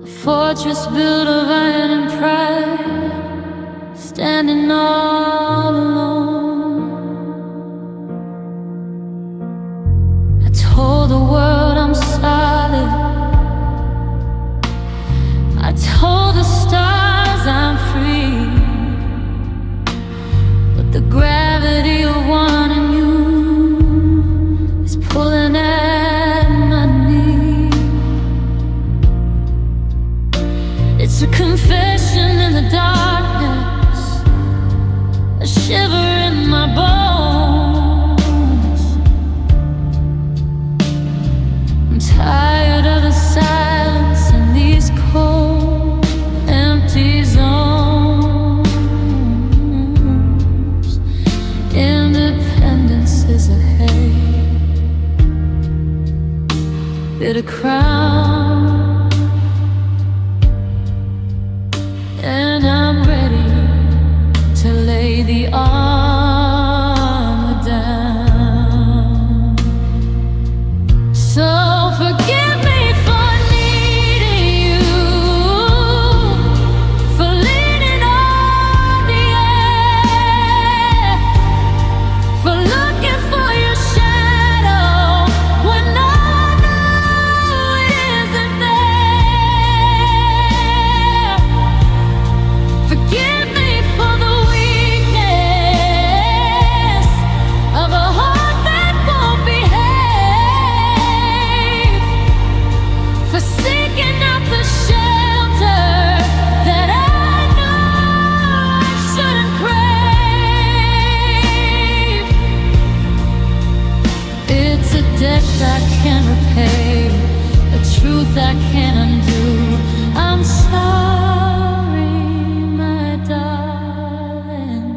Fortress built of iron and pride, standing all alone. I told the world I'm solid, I told the stars I'm free, but the gravity of wanting you is pulling at my knee. It's a confession in the darkness, a shiver in my bones. I'm tired of the silence in these cold, empty zones. Independence is ahead, bitter crown, and I'm ready to lay the armor down. So forgive me for needing you, for leaning on the air, for looking for your shadow when I know it isn't there. Forgive me for the weakness of a heart that won't behave, for seeking out the shelter that I know I shouldn't crave. It's a debt I can't repay, a truth I can't undo. I'm sorry, my darling,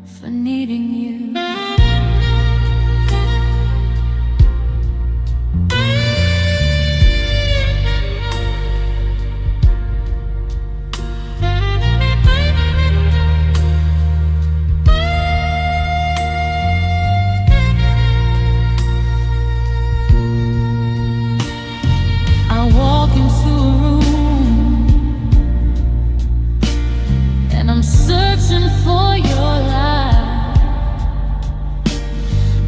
for needing you. I walk into a room and I'm searching for your light,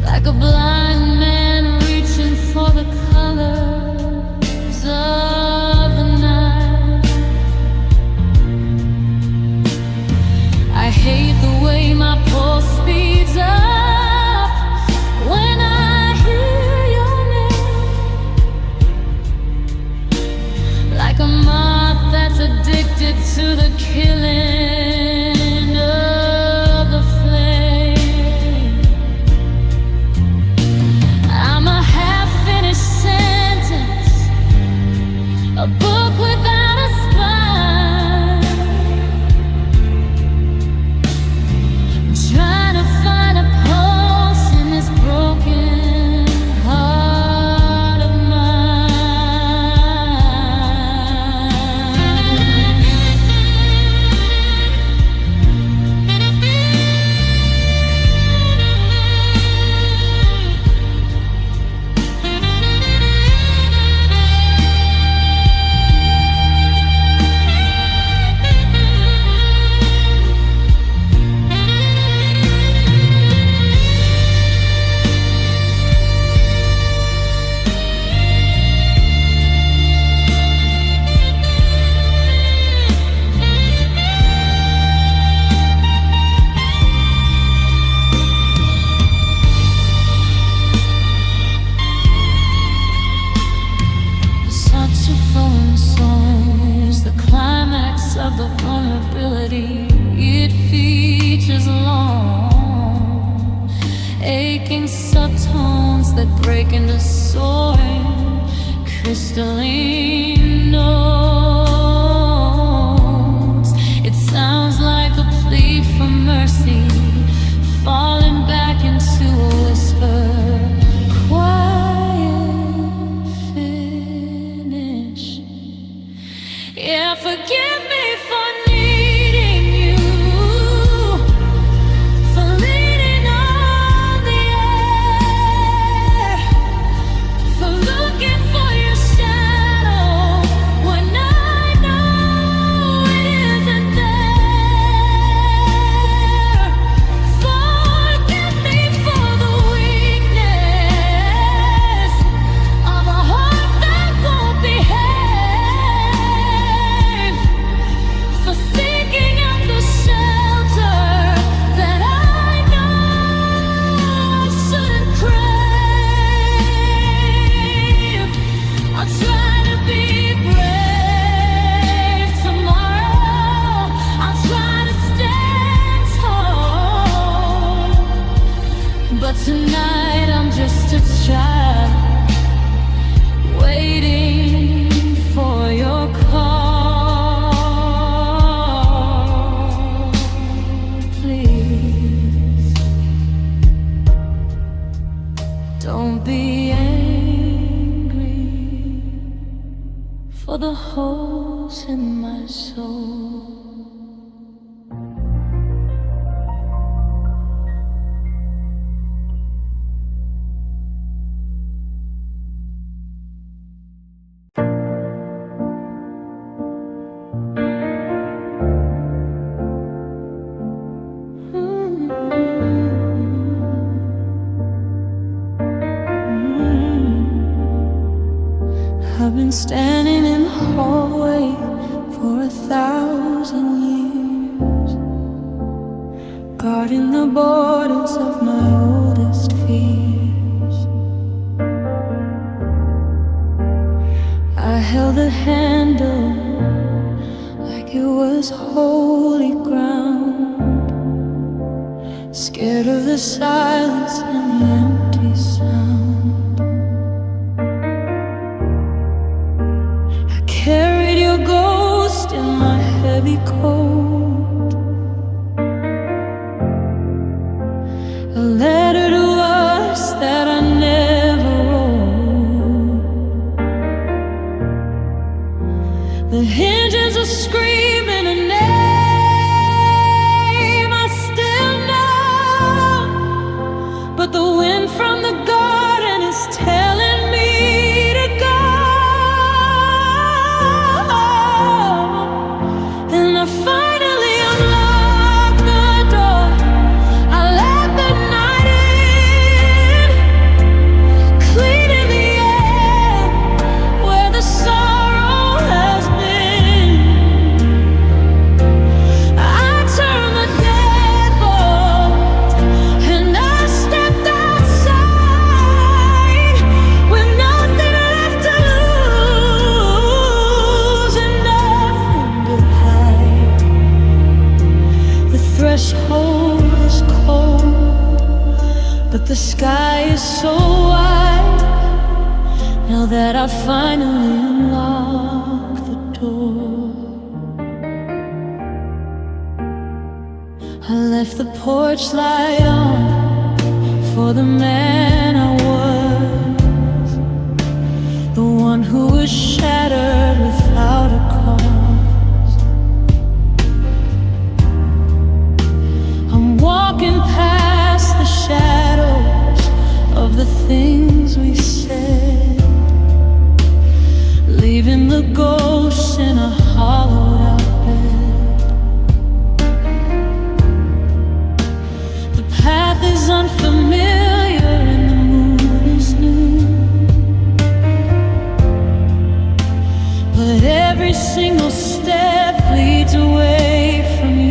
like a blind man reaching for the colors of the night. I hate the way my pulse speeds up when I hear your name, like a moth that's addicted to the killing of the flame. I'm a half-finished sentence, a book without a spine, trying to find a pulse in this broken heart of saxophone songs, the climax of the vulnerability. It features long, aching subtones that break into soaring, crystalline notes. It sounds like a plea for mercy, falling back into a whisper. Quiet finish. Yeah, forgive me for needing you, for leaning on the air, for looking for your shadow Tonight I'm just a child waiting for your call. Please don't be angry for the holes in my soul. I've been standing in the hallway for 1,000 years, guarding the borders of my oldest fears. I held the handle like it was holy ground, scared of the silence and the empty sound. Carried your ghost in my heavy coat, a letter to us that I never wrote. The hinges are screaming a name I still know, but the wind from the garden is telling me to go. I finally unlocked the door. I let the night in, cleaning the air where the sorrow has been. I turned the deadbolt and I stepped outside with nothing left to lose and nothing to hide. The threshold is cold, but the sky is so wide. Now that I finally unlocked the door, I left the porch light on for the man I was, the one who was shattered without a cause. I'm walking past the shadows of the things we said, leaving the ghosts in a hollowed out bed. The path is unfamiliar and the moon is new, but every single step leads away from you.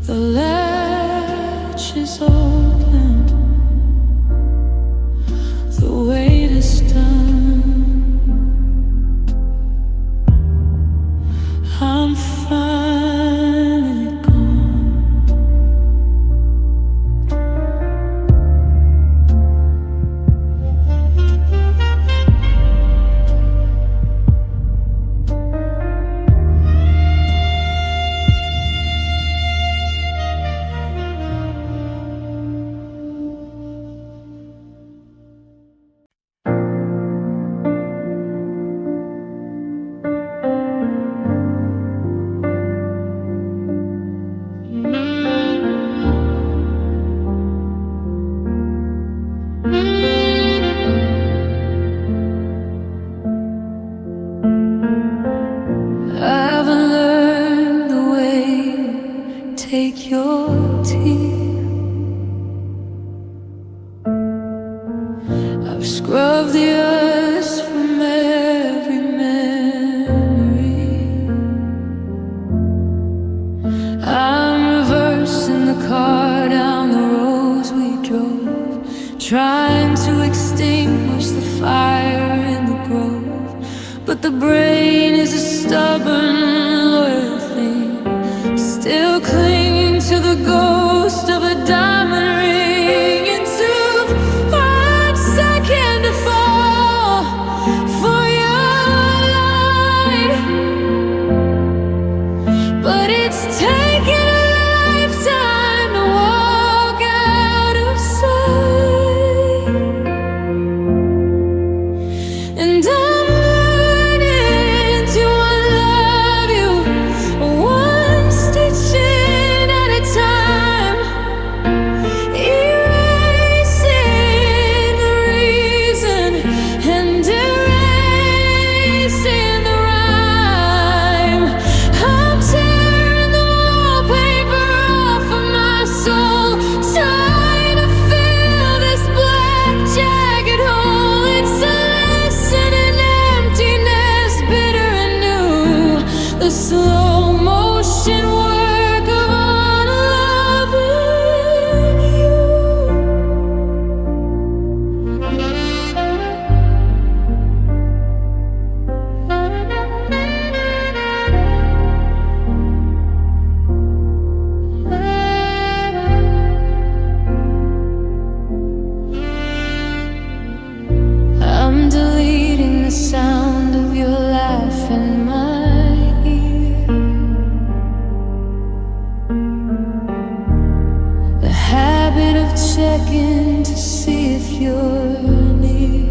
The latch is open, the wait is done. I'm finally gone. I've learned the way to take your tears. I've scrubbed the earth from every memory. I'm reversing the car down the roads we drove, trying to extinguish the fire in the grove. But the brain is a stubborn, loyal thing, still clinging to the ghost of a diamond ring. And too much second to fall for your light, but it's taken a lifetime to walk out of sight. And I'm learning to unlove you, one stitch in at a time, erasing the reason and erasing the rhyme. I'm tearing the wallpaper off of my soul, trying to fill this black jagged hole. It's a lesson in emptiness, bitter and new, the slow motion work of unloving you. I'm deleting the sound of your laugh in my ear, the habit of checking to see if you're near.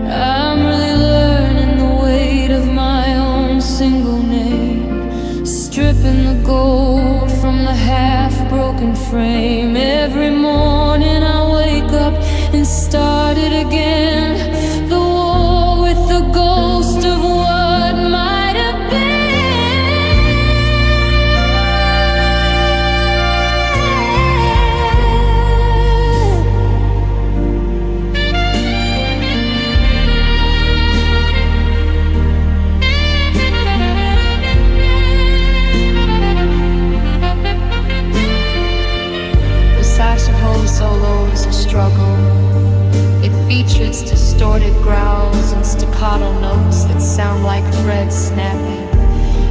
I'm really learning the weight of my own single name, stripping the gold from the half-broken frame. Every morning I wake up and start it again, the war with the ghost of what might have been. The saxophone solo is a struggle. It features distorted growls and staccato notes that sound like threads snapping.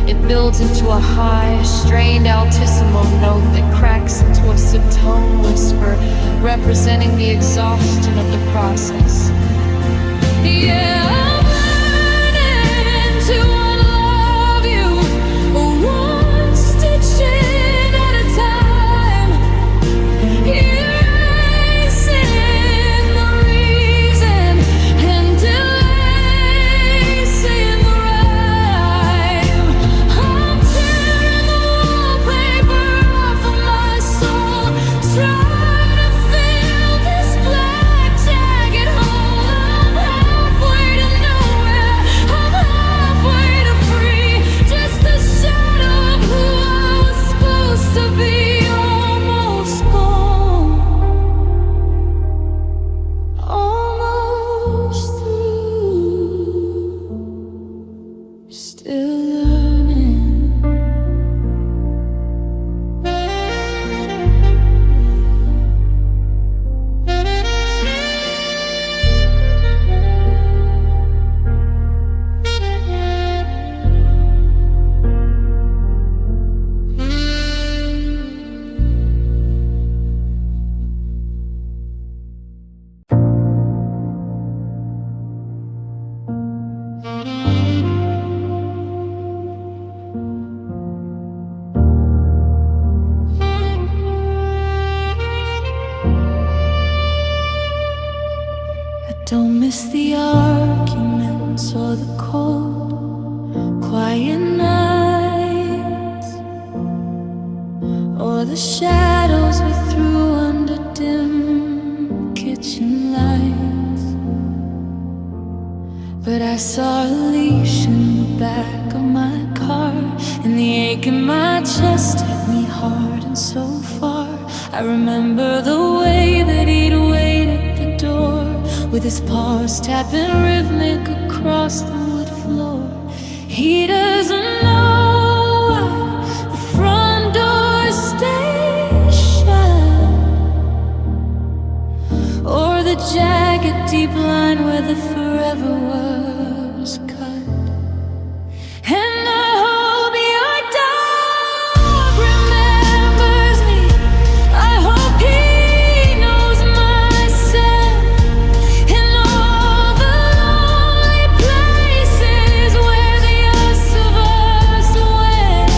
It builds into a high, strained altissimo note that cracks into a subtone whisper, representing the exhaustion of the process. Yeah, I'm learning to unlove you, one stitch in at a time, erasing the reason and erasing the rhyme. I'm tearing the wallpaper off of my soul, trying to fill this black jagged hole. I'm halfway to know miss the arguments or the cold, quiet nights, or the shadows we threw under dim kitchen lights. But I saw a leash in the back of my car, and the ache in my chest hit me hard and so far. I remember the way that he'd wait at the door, with his paws tapping rhythmic across the wood floor. He doesn't know why the front door stays shut, or the jagged deep line where the forever was cut. And I hope your dog remembers me. I hope he knows my scent in all the lonely places where the us of us went.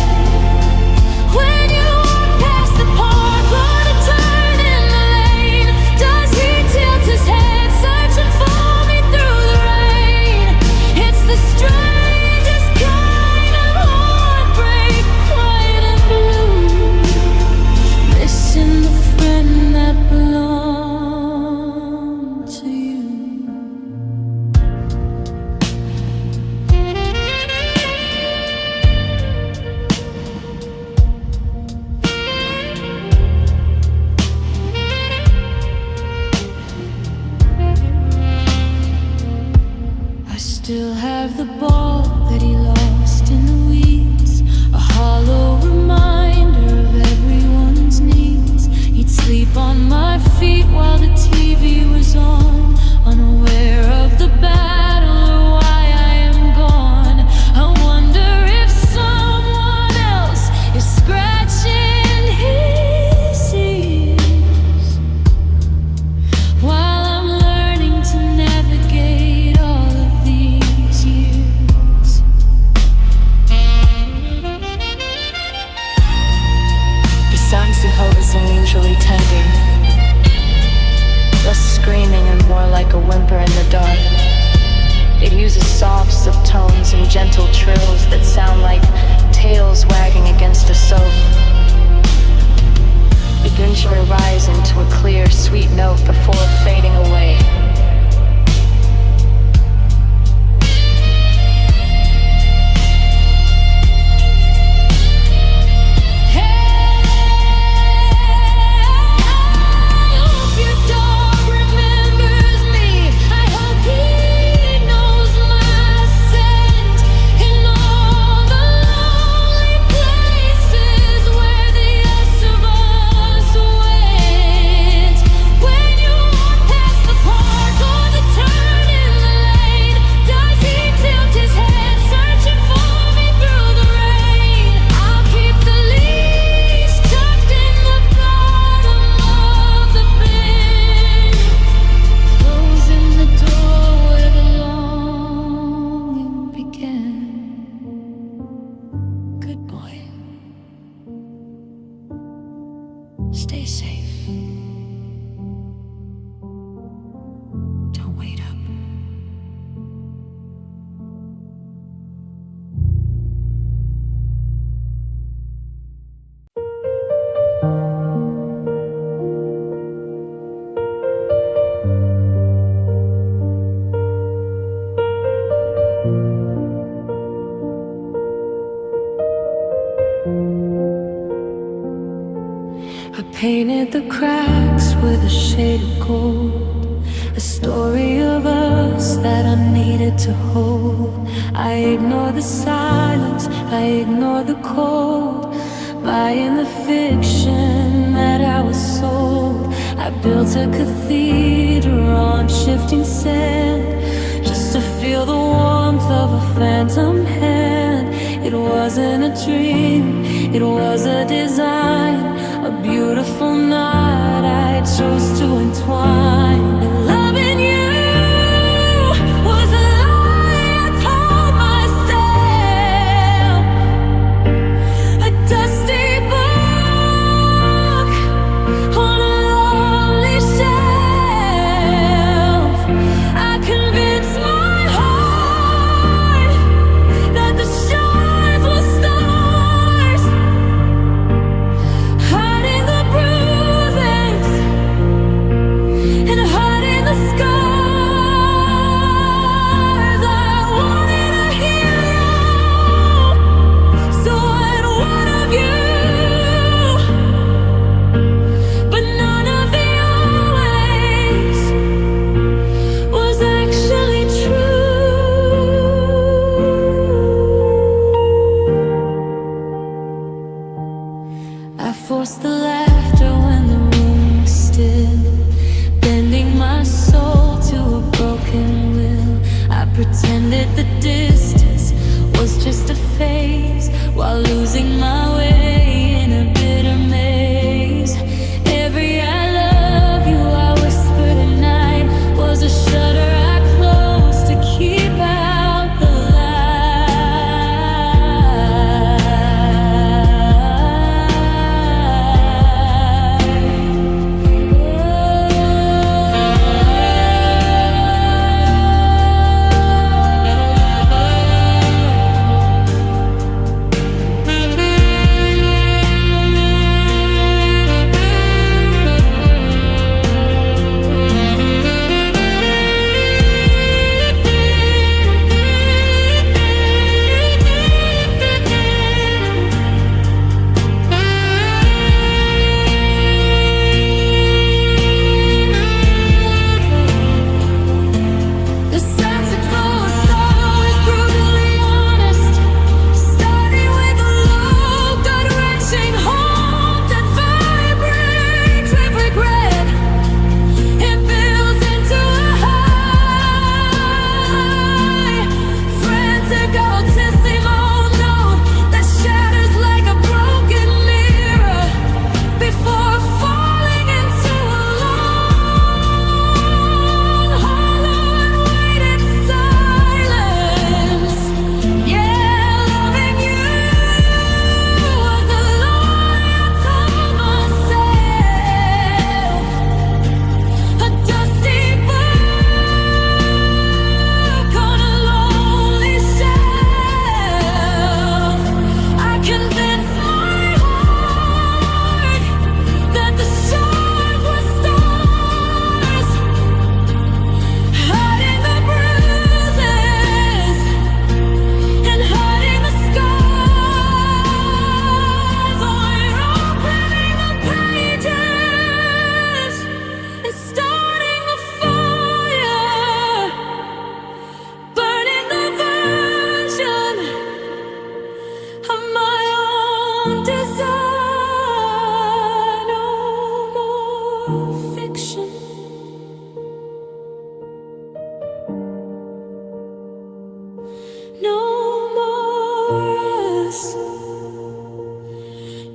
When you walk past the park or the turn in the lane, does he tilt his head searching for me through the rain? It's the strangest kind of heartbreak, quiet and blue, missing the friend that belonged to you. I still have the ball that he lost in the weeds, a hollow reminder of everyone's needs. He'd sleep on my feet while the TV was on, unaware of the battle or why I am gone. I wonder if someone else is scratching his ears while I'm learning to navigate all of these years. Besides the hoe is unusually tender, less screaming and more like a whimper in the dark. It uses soft subtones and gentle trills that sound like tails wagging against a sofa. Eventually rise into a clear, sweet note before fading away. I hope your dog remembers me. I hope he knows my scent in all the lonely places where the us of us went. When you walk past the park or the turn in the lane, does he tilt his head searching for me through the rain? I'll keep the leash tucked in the bottom of the bin, closing the door where the longing began. Good boy. Stay safe. Don't wait up. I painted the cracks with a shade of gold, a story of us that I needed to hold. I ignore the silence, I ignore the cold, buying the fiction that I was sold. I built a cathedral on shifting sand, just to feel the warmth of a phantom hand. It wasn't a dream, it was a design, a beautiful night I chose to entwine. And loving you was a lie I told myself, a dusty book on a lonely shelf. I can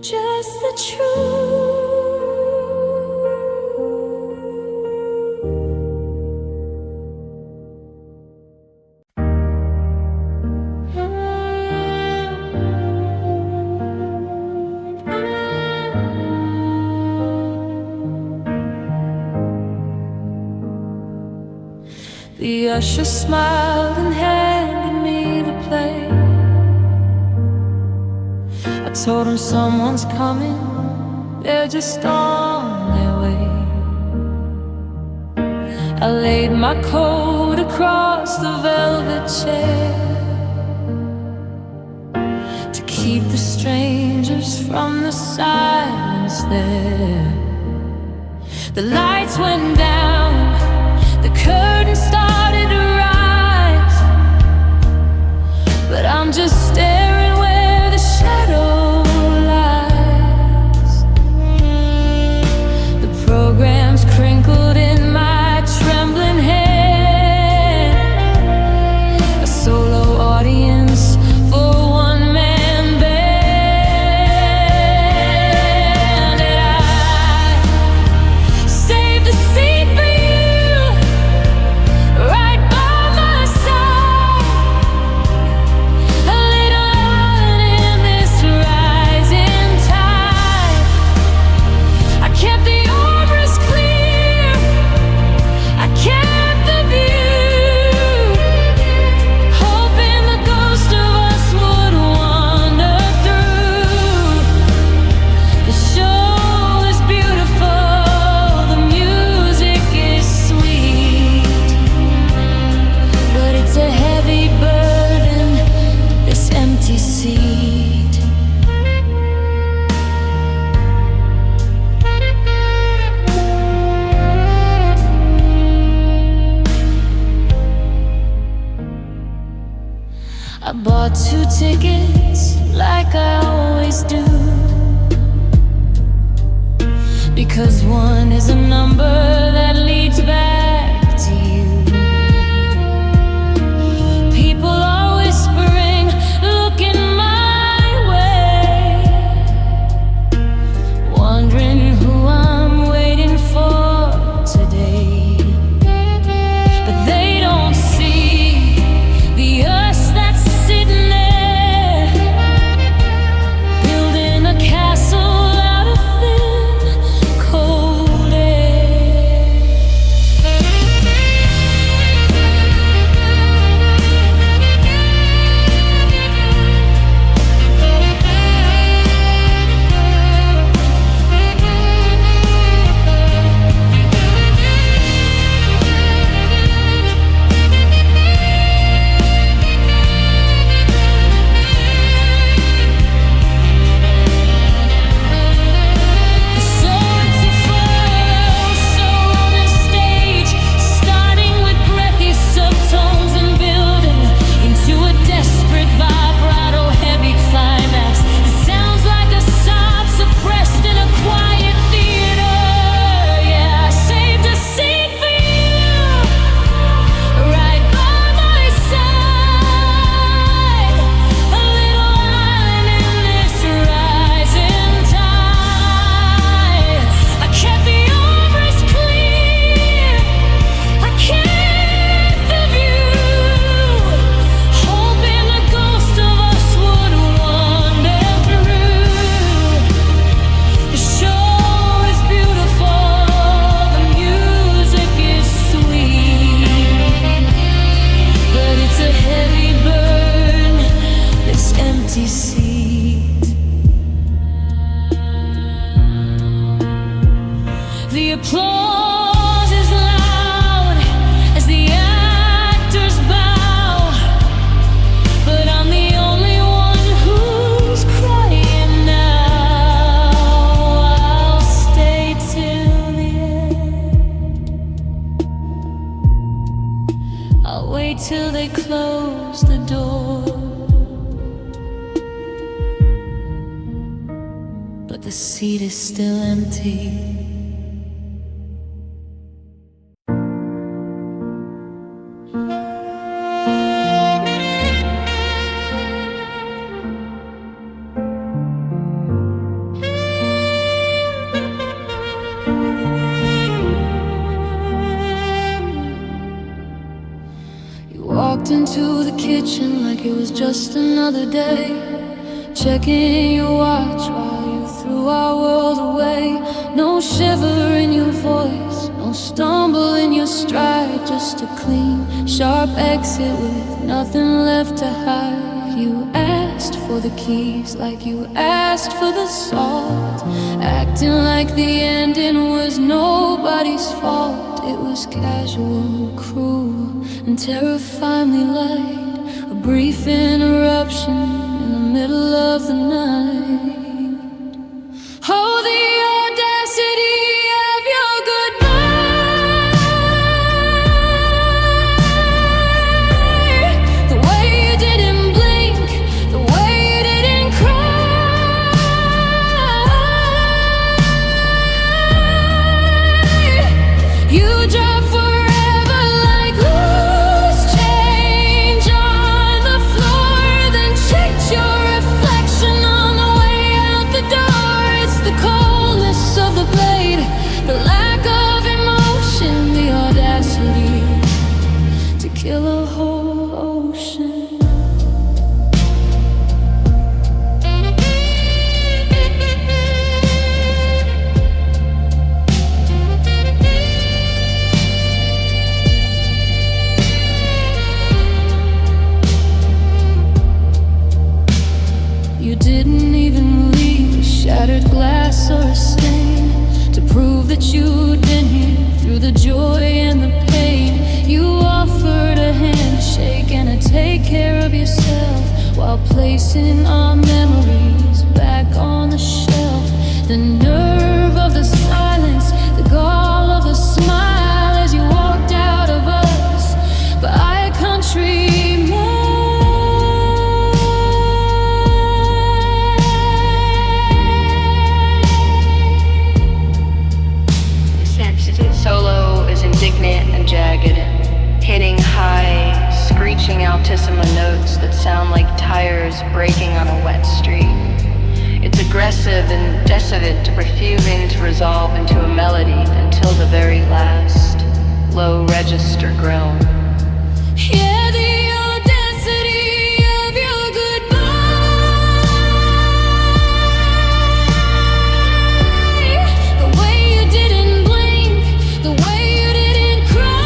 just the truth. The usher smiled and handed me the play. I told him someone's coming, they're just on their way. I laid my coat across the velvet chair to keep the strangers from the silence there. The lights went down, the curtain started to rise, but I'm just staring where the shadow lies. The program's crinkled in my trembling hand, a solo audience for one-man band. And I saved the scene for you, right by my side, a little island in this rising tide. I kept the armrest clear, I kept the view, hoping the ghost of us would wander through. The show is beautiful, the music is sweet, but it's a heavy burden, this empty seat. I bought 2 tickets like I always do, because one is a number that leads back to you. People are whispering, looking my way, wondering who I'm waiting for today. But they don't see the us that's sitting there, building a castle out of thin, cold air. So it's a fall, so on the stage, starting with breathy subtones and building into a desperate vibrato, heavy climax. It sounds like a sob suppressed in a quiet theater. Yeah, I saved a seat for you, right by my side, a little island in this rising tide. I kept the armrest clear, I kept the view, hoping the ghost of us would wander through. The show is beautiful, the music is sweet, but it's a heavy burn, this empty seat. The applause is loud as the actors bow, but I'm the only one who's crying now. I'll stay till the end, I'll wait till they close the door, but the seat is still empty. reaching like it was just another day. Checking your watch while you threw our world away. No shiver in your voice, no stumble in your stride. Just a clean, sharp exit with nothing left to hide. You asked for the keys like you asked for the salt, acting like the ending was nobody's fault. It was casual, cruel, and terrifyingly light. A brief interruption in the middle of the night. Oh, the audacity of your goodbye. The way you didn't blink, the way you didn't cry. You dropped forever like loose change on the floor, then checked your reflection on the way out the door. It's the coldness of the blade, the lack of emotion, the audacity to kill a whole ocean. You didn't even leave a shattered glass or a stain to prove that you'd been here through the joy and the pain. You offered a handshake and a take care of yourself while placing our memories back on the shelf. The nerve of the silence, the gall of the smile as you walked out of us by countrymen. Solo is indignant and jagged, hitting high, screeching altissima notes that sound like tires braking on a wet street. It's aggressive and desolate, refusing to resolve into a melody until the very last low register groan. Yeah, the audacity of your goodbye. The way you didn't blink, the way you didn't cry.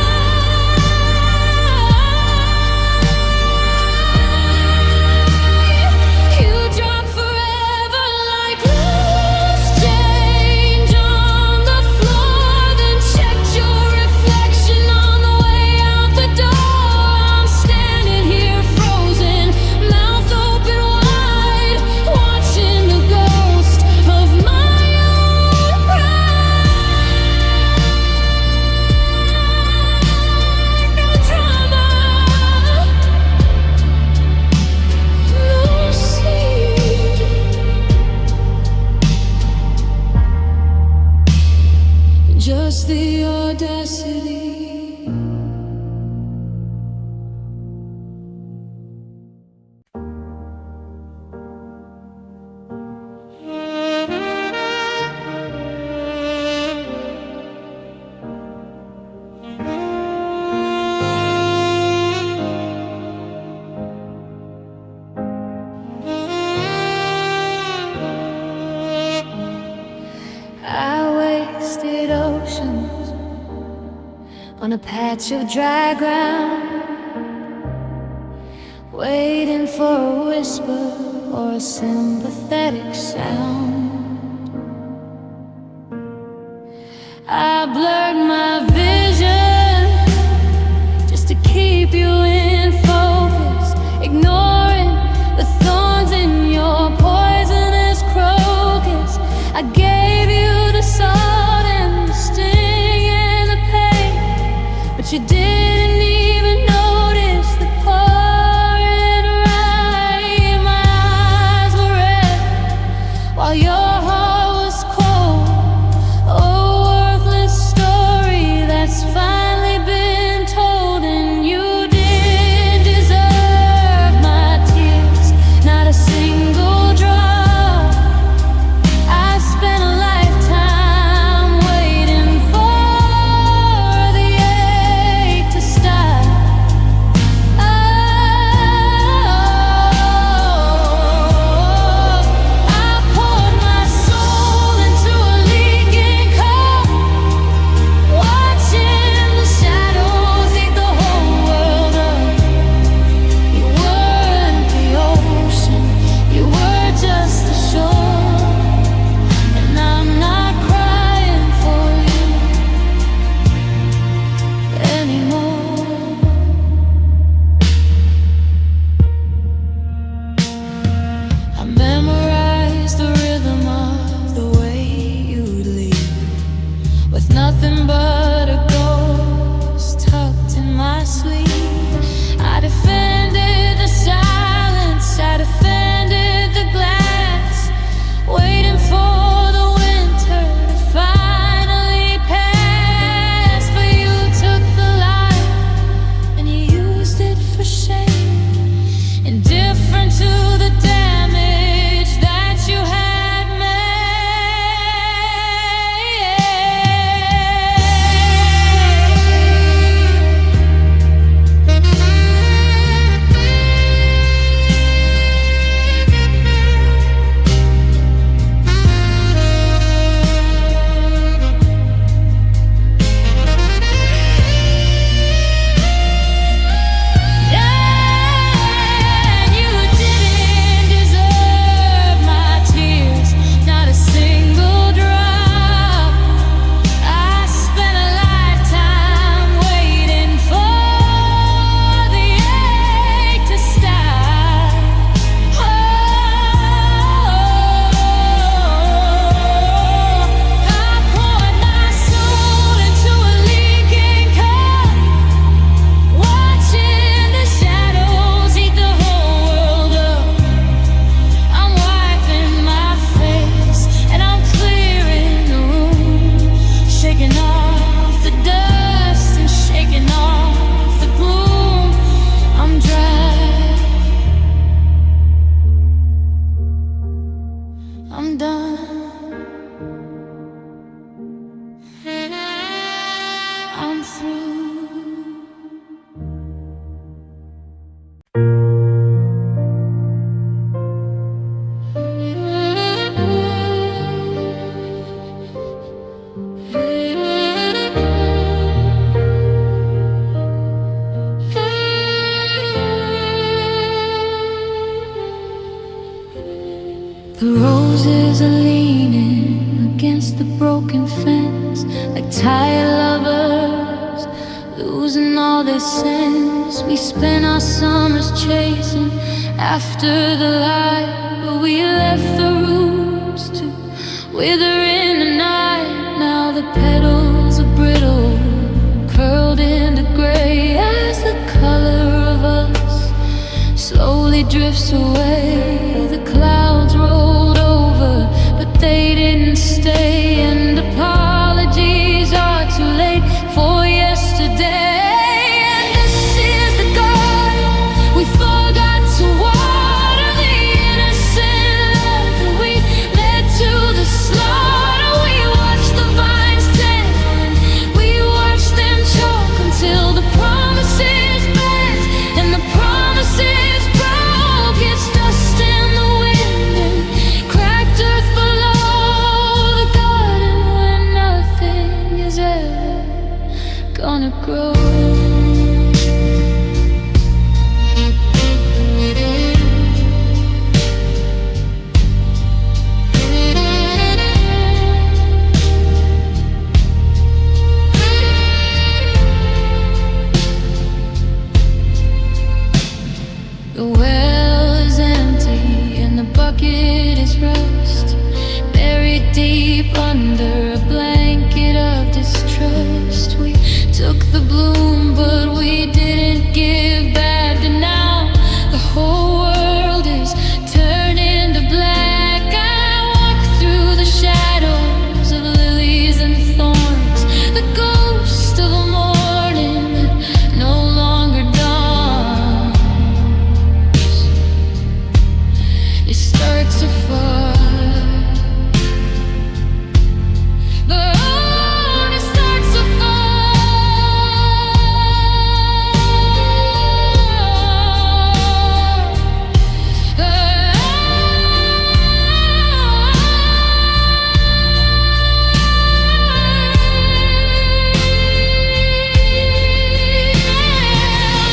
You dropped forever like loose change on the floor, then checked your reflection on the way out the door. I'm standing here frozen, mouth open wide, watching the ghost of my own pride. No drama, no seed, just the audacity. I wasted oceans on a patch of dry ground, waiting for a whisper or a sympathetic sound. I blurred my vision just to keep you in focus, ignoring the thorns in your poisonous crocus. I gave you the salt and the sting and the pain, but you didn't even notice the pouring rain. My eyes were red while your The roses are leaning against the broken fence, like tired lovers losing all their sense. We spent our summers chasing after the light, but we left the roots to wither in the night. Now the petals are brittle, curled into gray, as the color of us slowly drifts away. The clouds rolled over, but they didn't stay, and apologies are too late for yesterday. And this is the garden we forgot to water, the innocent love that we led to the slaughter. We watched the vines tangle and we watched them choke until the promises bent and the promises broke. It's dust in the wind and cracked earth below the garden where nothing is ever gonna grow. The well is empty and the bucket is rust, buried deep under a blanket of distrust. We took the bloom, but we didn't give back, and now the whole world is turning to black. I walk through the shadows of lilies and thorns, the ghost of a morning that no longer dawns. It starts to fall. The road starts to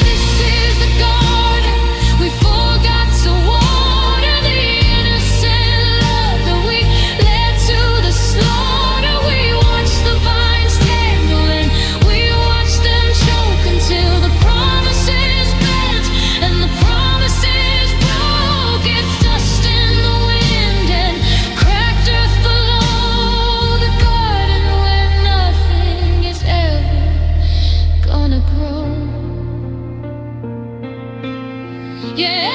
This is the garden we forgot to water, the innocent love that we led to the slaughter. We watched the vines tangle and we watched them choke until the promises bent and the promises broke. It's dust in the wind and cracked earth below the garden where nothing is ever gonna grow. Yeah,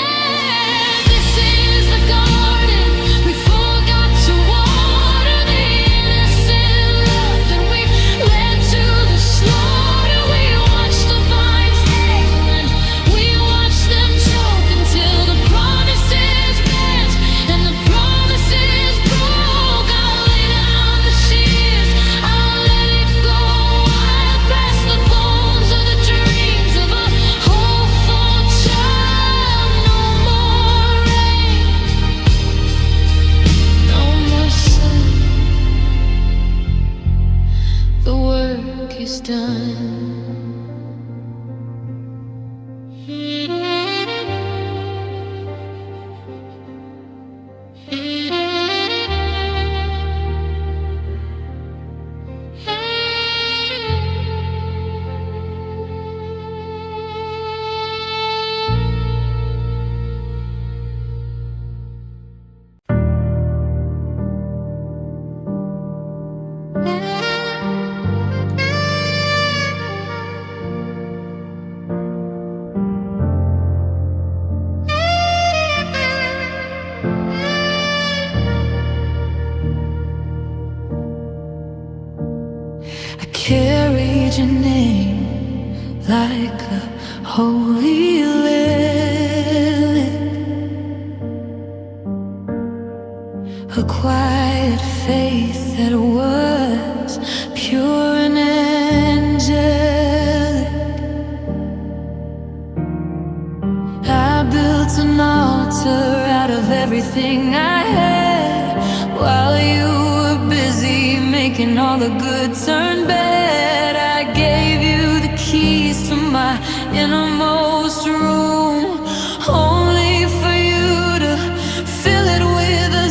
this is the garden we forgot to water, the innocent love that we led to the slaughter. We watched the vines tangle and we watched them choke until the promises bent and the promises broke. I'll lay down the shears, I'll let it go. I'll pass the bones of the dreams of a hopeful child. No more rain, no more sun. The work is done. I carried your name like a holy lily, a quiet faith that was pure and angelic. I built an altar out of everything I had, while you were busy making all the good turn bad. I gave you the keys to my innermost room, only for you to fill it with a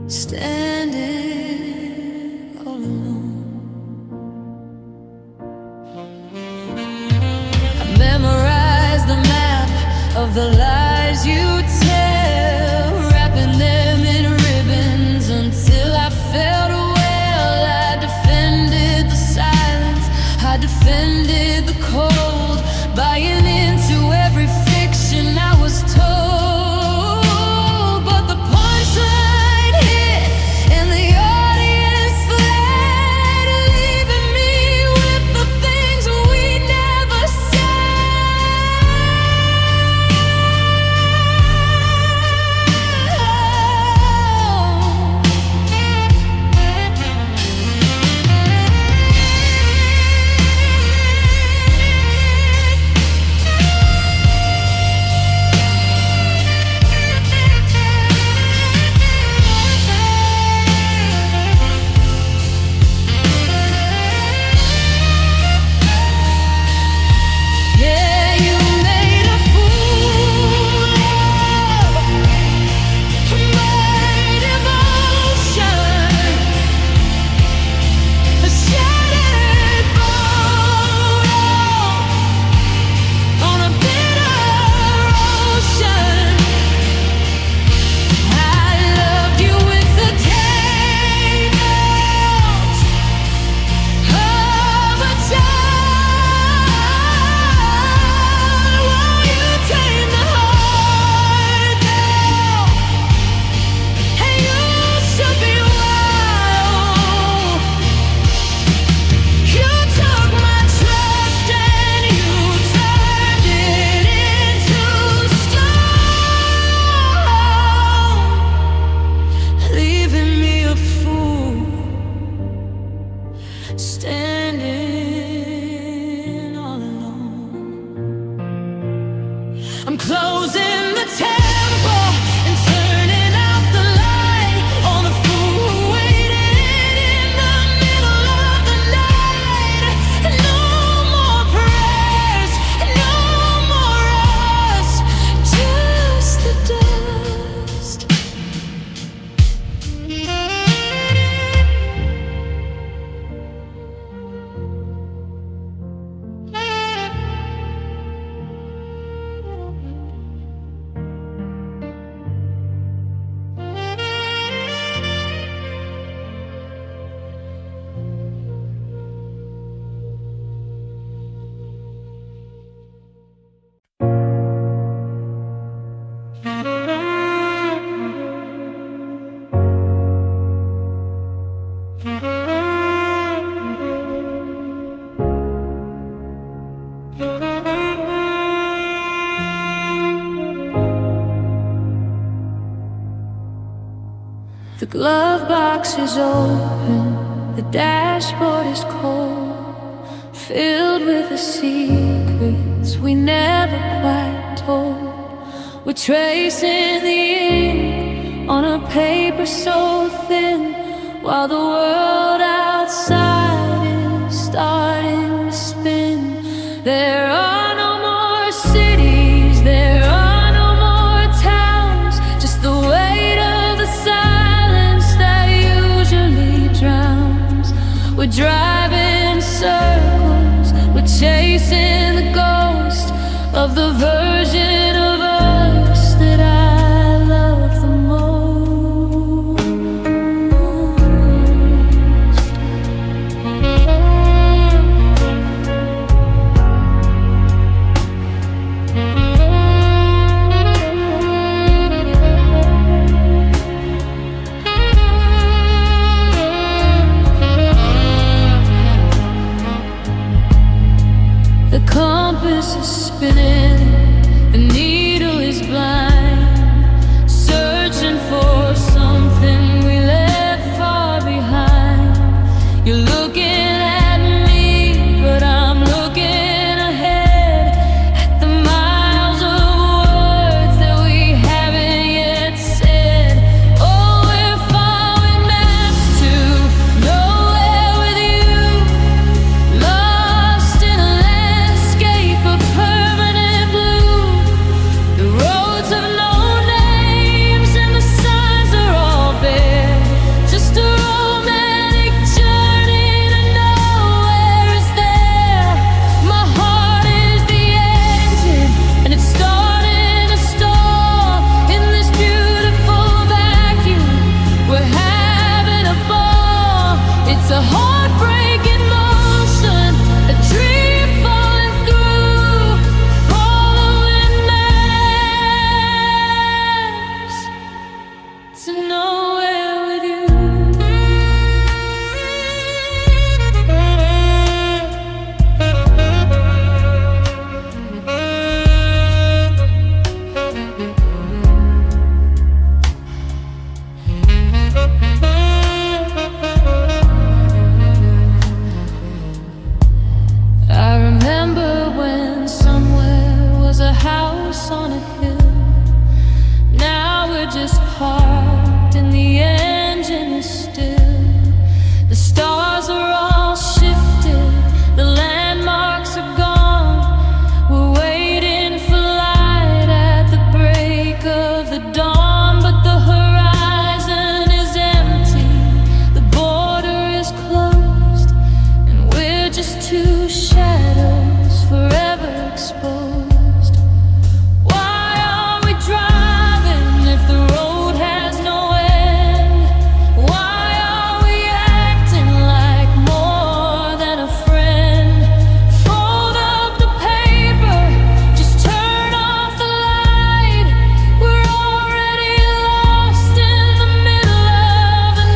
standing all alone. I memorized the map of the lies you tell, wrapping them in ribbons until I felt well. I defended the silence, I defended the cold, buying into every fiction I was told. But the punchline hit and the audience fled, leaving me with the things we never standing all alone. I'm closing the temple and turning out the light on the fool who waited in the middle of the night. No more prayers, no more us, just the dust. The glove box is open, the dashboard is cold, filled with the secrets we never quite told. We're tracing the ink on a paper so thin, while the world outside is starting to spin. There are no more cities, there are no more towns, just the weight of the silence that usually drowns. We're driving circles, we're chasing the ghost of the version of us that I love the most. The compass is spinning, to nowhere with you. I remember when somewhere was a house on a hill. Now we're just parked and the engine is still. The stars are all shifted, the landmarks are gone. We're waiting for light at the break of the dawn, but the horizon is empty, the border is closed, and we're just two shadows forever exposed. Why are we driving if the road has no end? Why are we acting like more than a friend? Fold up the paper, just turn off the light. We're already lost in the middle of the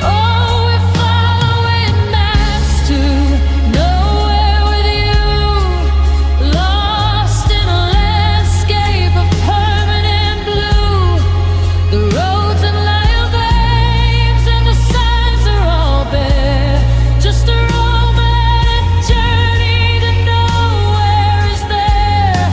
Oh, we're following maps to nowhere with you, lost in a landscape of permanent blue. The roads and lyle veins and the signs are all bare. Just a romantic journey to nowhere is there.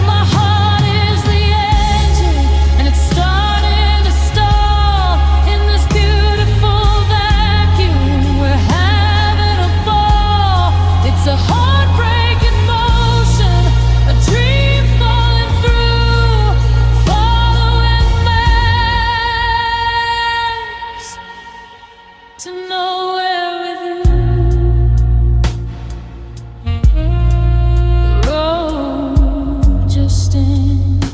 My heart is the engine and it's starting to stall. In this beautiful vacuum we're having a ball. It's a heartbreaking motion, a dream falling through, following maps to nowhere with you. The road just ends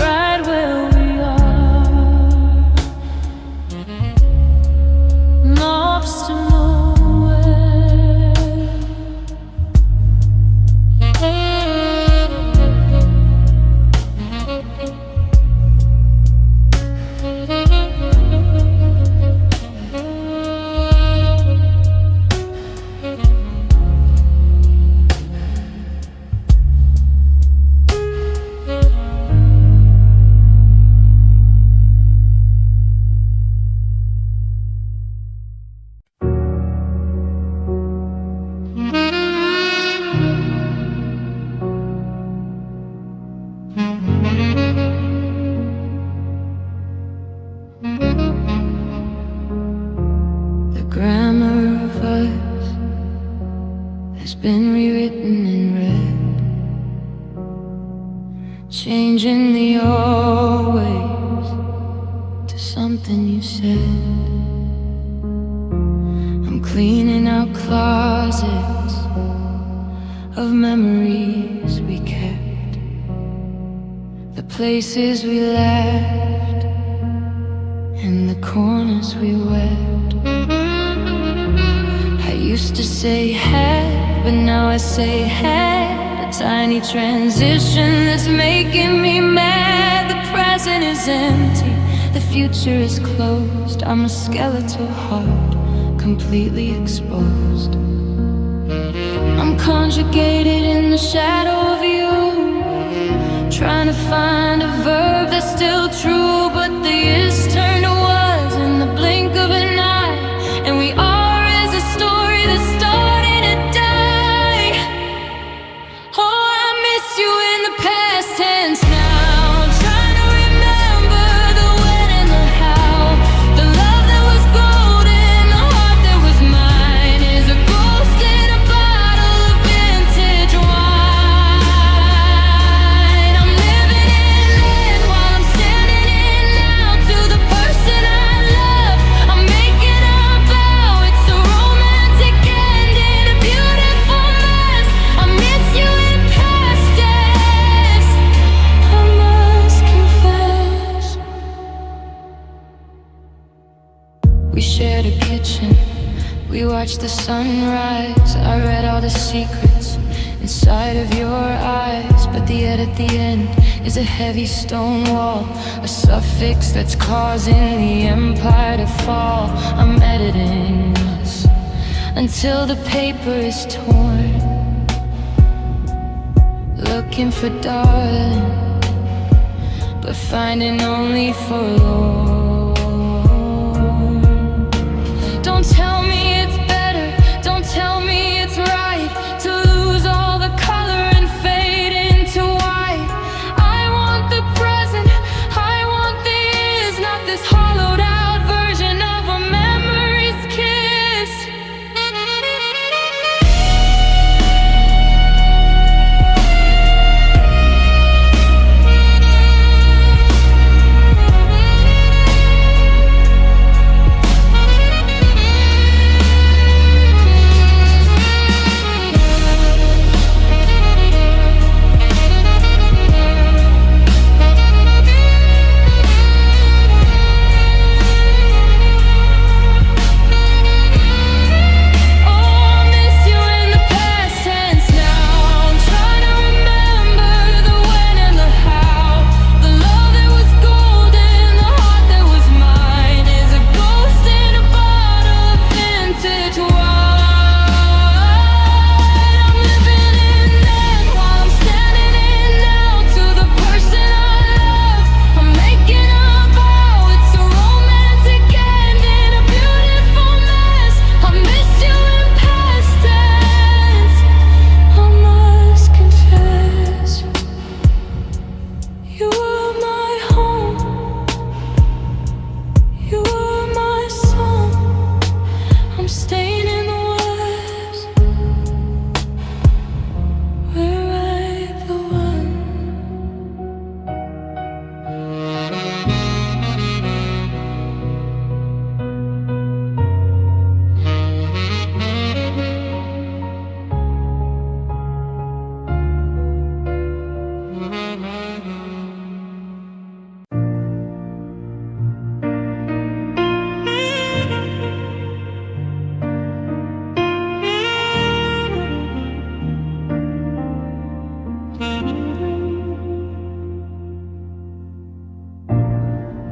right where we are, knobs to nowhere. The grammar of us has been rewritten in red, changing the always to something you said. I'm cleaning out closets of memories we kept, the places we left and the corners we wept. I used to say had, but now I say had. A tiny transition that's making me mad. The present is empty, the future is closed. I'm a skeletal heart, completely exposed. I'm conjugated in the shadow of you, trying to find a verb that's still true, but the is turned to was in the blink of an eye, and we are as a story that's starting to die. Oh, I miss you in the past tense now, trying to remember the when and the how. The love that was golden, the heart that was mine, is a ghost in a bottle of vintage wine. I'm living in land while I'm standing in now, to watched the sunrise. I read all the secrets inside of your eyes. But the ed at the end is a heavy stone wall, a suffix that's causing the empire to fall. I'm editing us until the paper is torn, looking for darling, but finding only forlorn. Don't tell me it's better, don't tell me it's right to lose all the color and fade into white. I want the present, I want the is, not this hollowed out version of a memory's kiss.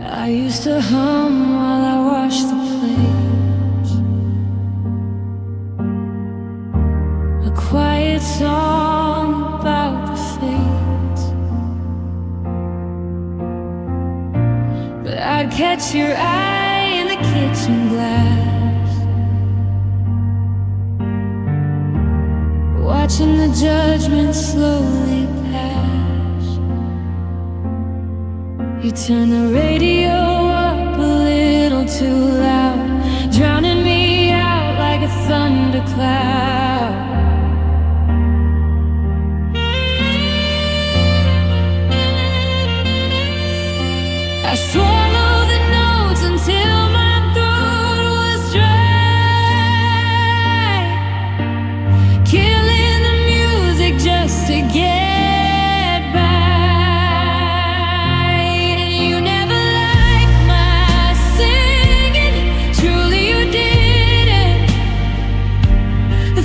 I used to hum while I washed the plates, a quiet song about the fates. But I'd catch your eye in the kitchen glass, watching the judgment slowly pass. You turn the radio up a little too loud, drowning me out like a thundercloud. I swallowed the notes until my throat was dry, killing the music just to get by. You never liked my singing, truly you didn't. The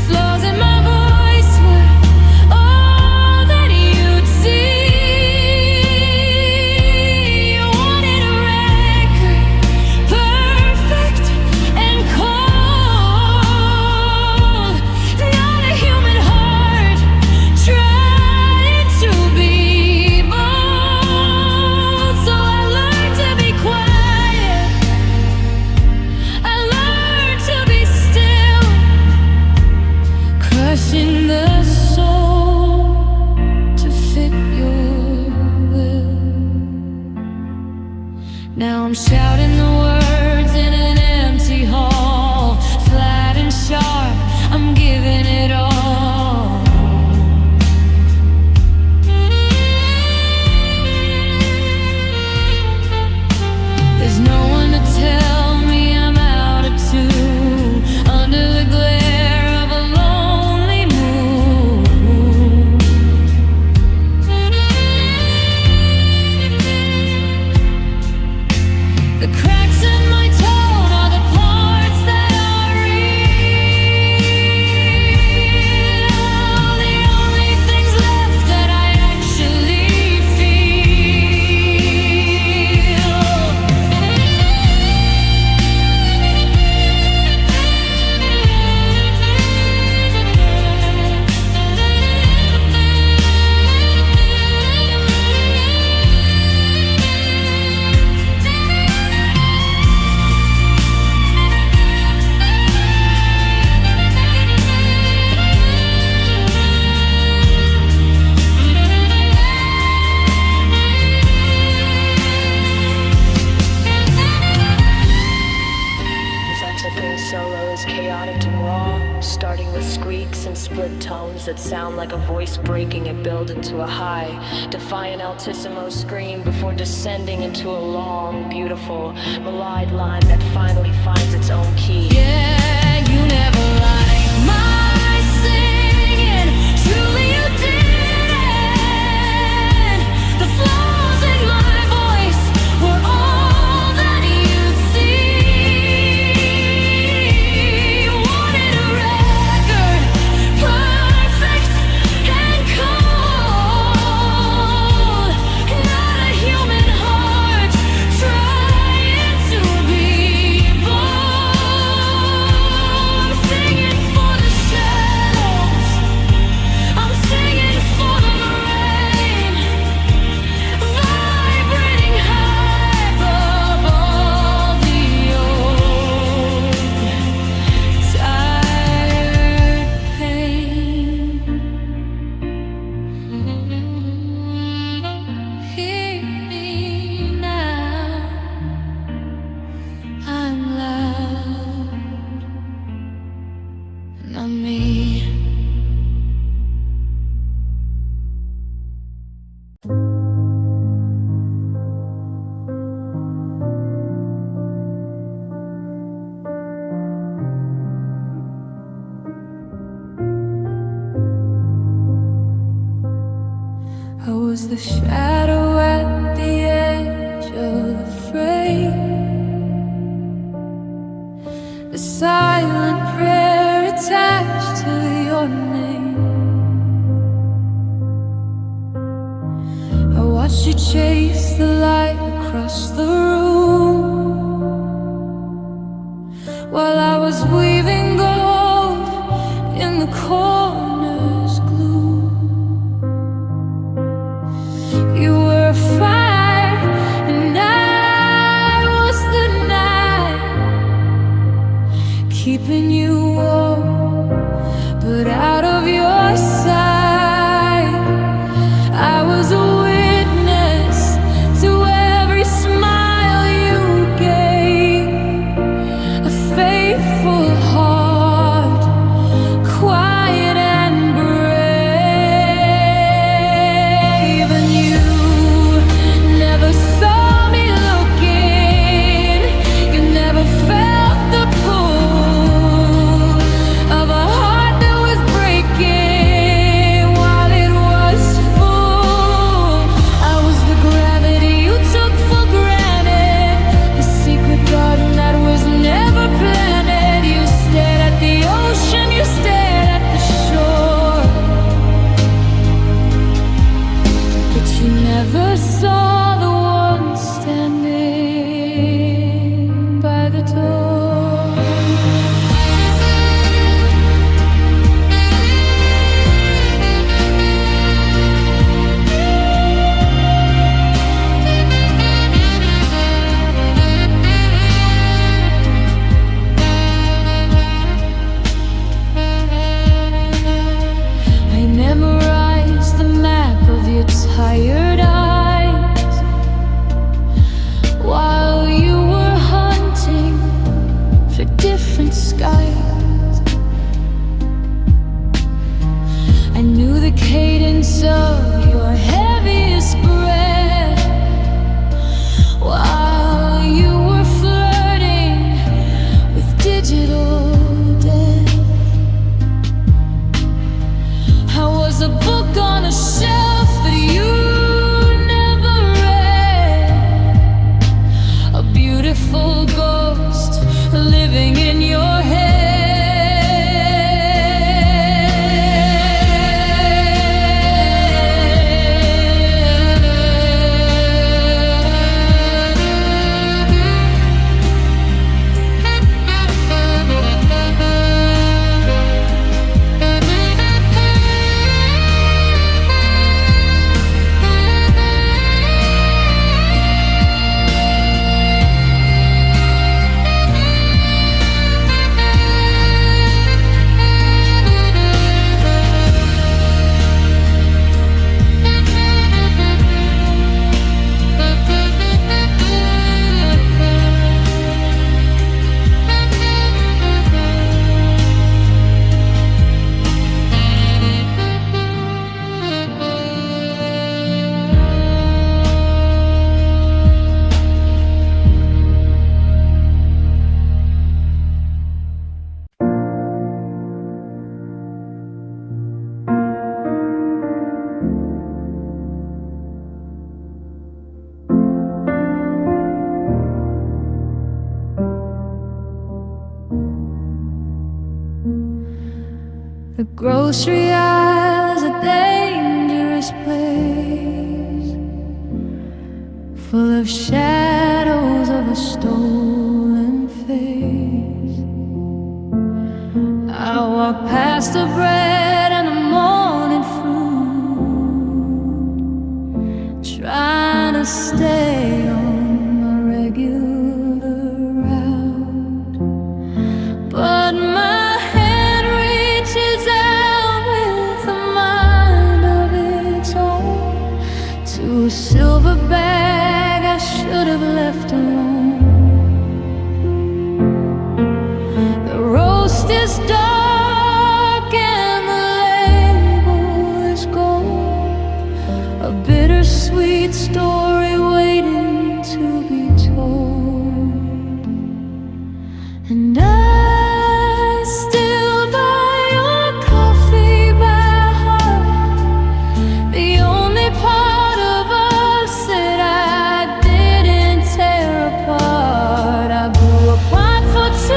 breaks in split tones that sound like a voice breaking and build into a high. Defy an altissimo scream before descending into a long, beautiful, melodic line that finally finds its own key. Yeah, you never like my singing. Truly you didn't. The flaws in my voice were all that you'd see. You wanted a record, perfect and cold. Not a human heart trying to be born. I'm singing for the shadows. I'm singing for the rain. Vibrating high above all the old tired pain. Hear me now. I'm loud, and I'm me. I was the shadow at the edge of the frame, the silent prayer attached to your name. I watched you chase the light across the room while I was weaving gold in the corner's gloom. You were a fire and I was the night, keeping you warm but out of your sight. I was a witness to every smile you gave, a faithful heart, quiet and brave. And you never saw me looking, you never felt the pull of a heart that was breaking while it was full. I was the gravity you took for granted, the secret garden that was never planted. You stared at the ocean, you stared at the shore, but you never saw the one standing by the door. I memorized the map of your tired eyes while you were hunting for different skies. I knew the cadence of your heaviest breath while you were flirting with digital death. I was a book on a shelf that you never read, a beautiful ghost living in your head. grocery aisle is a dangerous place, full of shadows of a stolen face. I walk past the bread and the morning fruit, trying to stay on my regular route, but my hand reaches out with a mind of its own to a silver bag I should have left alone. The roast is dark and the label is gold, a bittersweet story waiting to be told. And I still buy your coffee by heart, the only part of us that I didn't tear apart. I blew a pot for two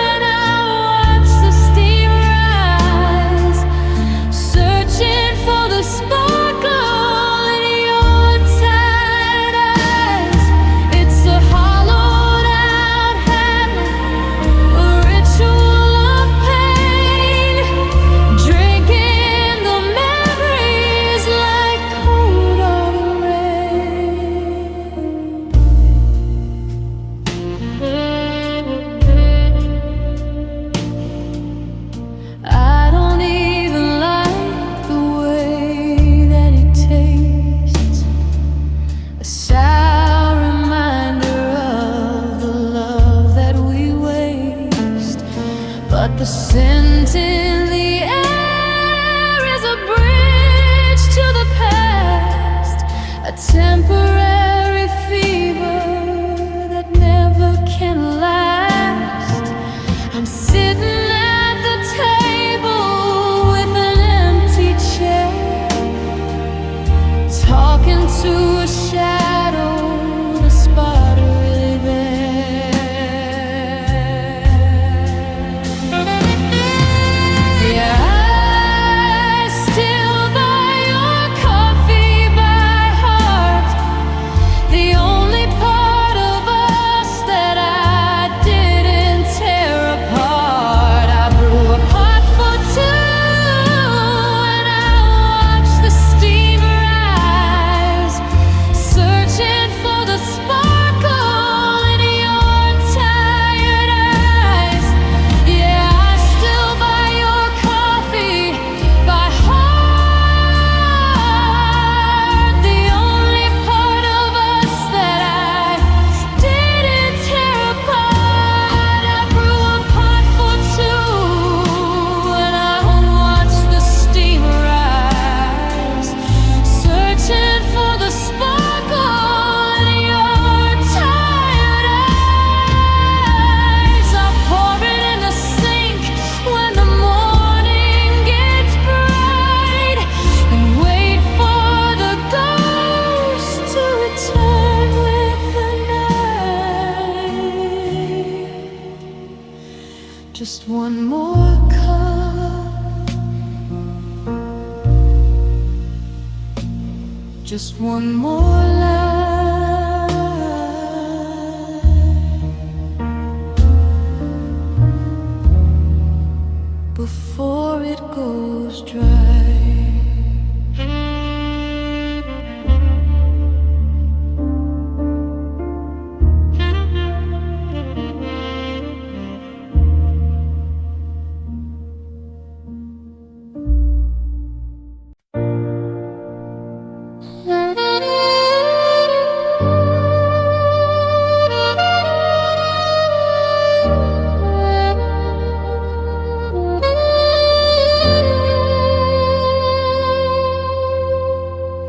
and I watched the steam rise, searching for the sparkle in your tired eyes. It's a hollowed out hammer, a ritual of pain, drinking the memories like cold autumn rain. I don't even like the way that it tastes, a sour reminder of the love that we waste. But the scent in the air is a bridge to the past, a temporary fever that never can last. I'm sitting at the table with an empty chair, talking to a shadow, the spot really there. Yeah, I still buy your coffee by heart, the only part of us that I didn't tear apart. I brew a pot for two and I watch the steam rise, searching for the sparkle in your tired eyes. Yeah, I still buy your coffee by heart, the only part of us that I didn't tear apart. I brew a pot for two and I watch the steam rise, searching for the sparkle in your tired eyes. I pour it in the sink when the morning gets bright and wait for the ghost to return with the night. Just one more cup, just one more light before it goes dry.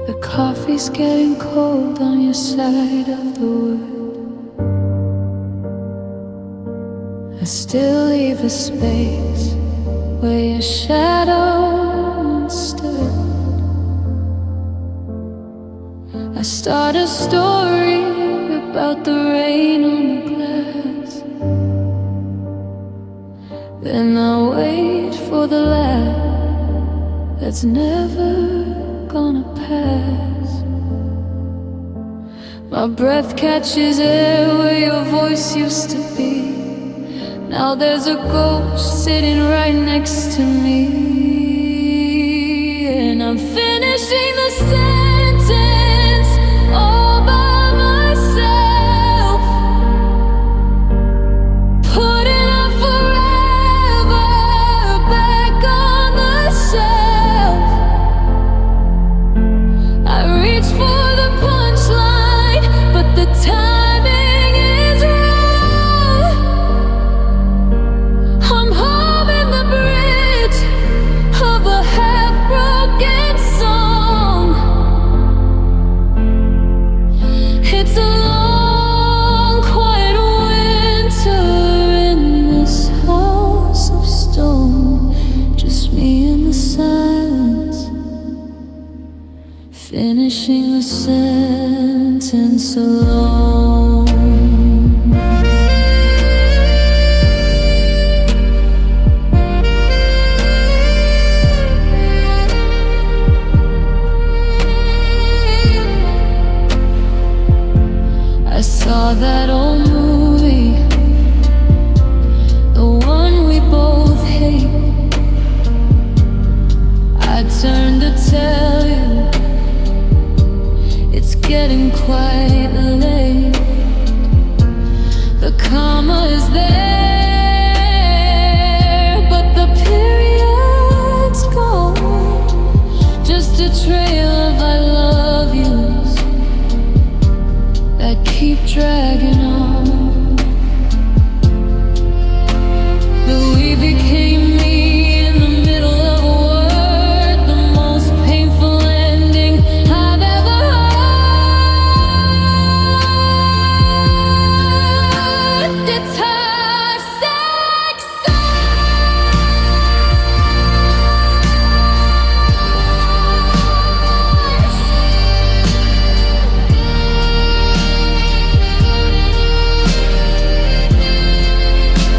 The coffee's getting cold on your side of the wood. I still leave a space where your shadow once stood. I start a story about the rain on the glass. Then I wait for for the laugh that's never gonna pass. My breath catches air where your voice used to be. Now there's a ghost sitting right next to me, and I'm finishing the sentence all by myself, putting up forever back on the shelf. I reach for the punchline, but the timing is wrong. I'm humming the bridge of a half-broken song. It's a long, quiet winter in this house of stone. Just me in the silence, finishing the sentence alone. I saw that old movie, the one we both hate. I turned to tell you it's getting quite late. The comma is there, but the period's gone. Just a trail of I love yous that keep dragging on. But we became me in the middle of a word, the most painful ending I've ever heard. It's her sex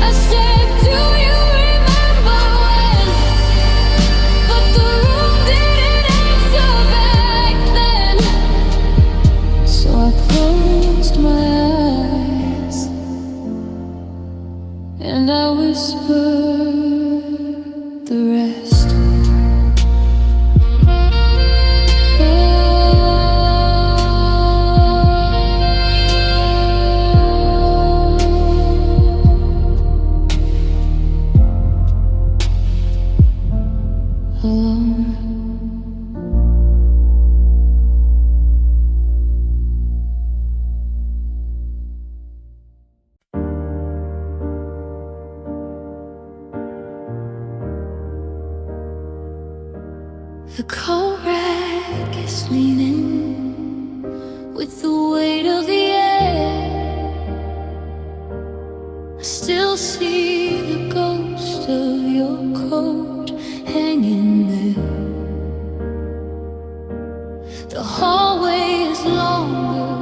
I said, do you remember when? But the room didn't answer back then. So I closed my eyes and I whispered the rest. Alone. The cold rack is leaning with the weight of the air. I still see the ghost of your coat hanging there. The hallway is longer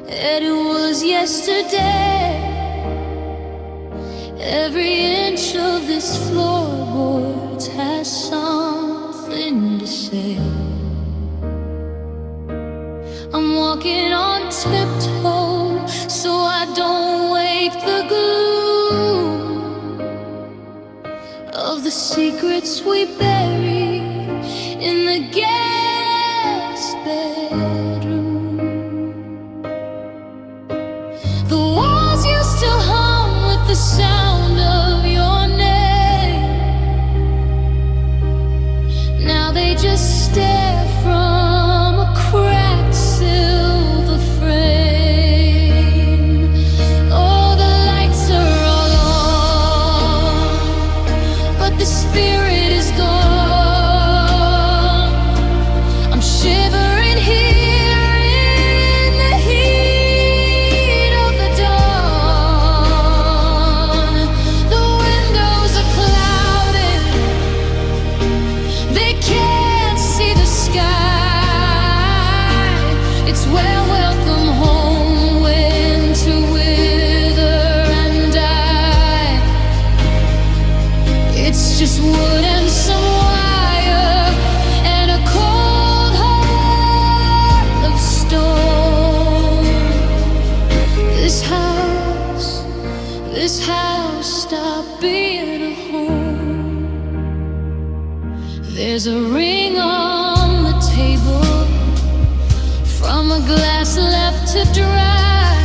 than it was yesterday. Every inch of this floorboard has something to say. I'm walking on tiptoe so I don't wake the gloom of the secrets we bury in the guest bedroom. The walls used to hum with the sound of your name. Now they just stare from a cracked silver frame. Oh, the lights are all on, but the spirit is gone. I'm shivering here in the heat of the dawn. The windows are clouded, they can't see the sky. It's where welcome home went to wither and die. It's There's a ring on the table from a glass left to dry,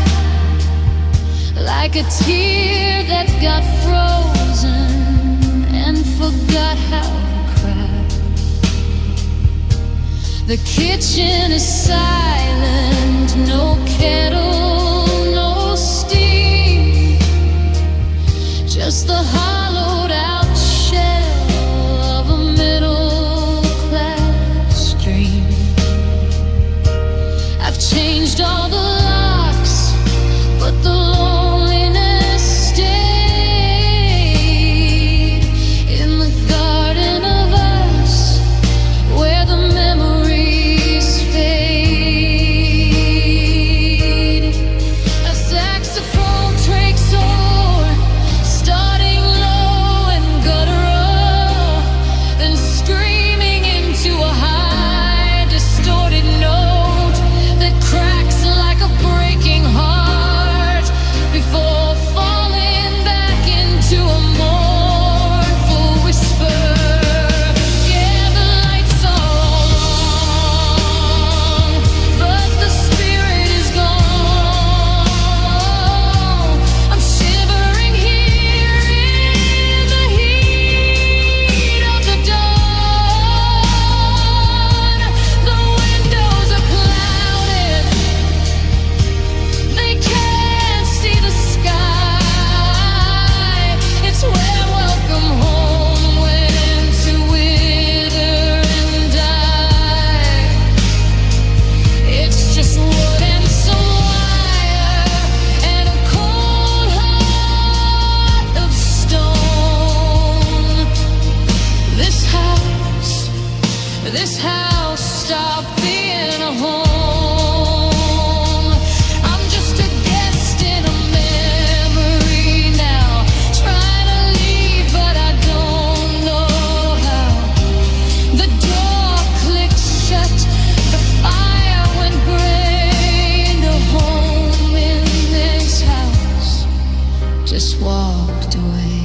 like a tear that got frozen and forgot how to cry. The kitchen is silent, no kettle, no steam, just the hollowed out shell of a middle class dream. I've changed all the locks, but the loneliness stayed in the garden of us, where the memories fade. A saxophone takes over, starting low and guttural, then screaming into a high, distorted note that cracks like a breaking heart before falling back into a mournful whisper. Yeah, the lights are on, but the spirit is gone. I'm shivering here in the heat of the dawn. The windows are clouded, they can't see the sky. It's where welcome home went to wither and die. It's just wood and some wire and a cold heart of stone. This house stopped being a home. I'm just a guest in a memory now, trying to leave, but I don't know how. The door clicked shut, the fire went gray, no home in this house, just walked away.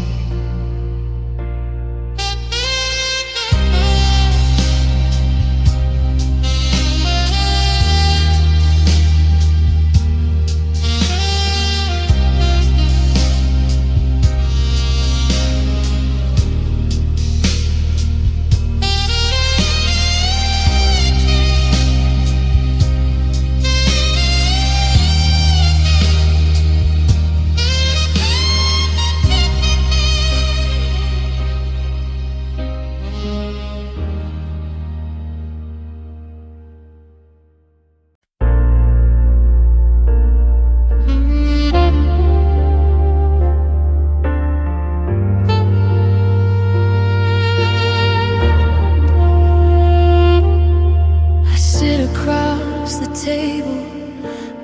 I sit across the table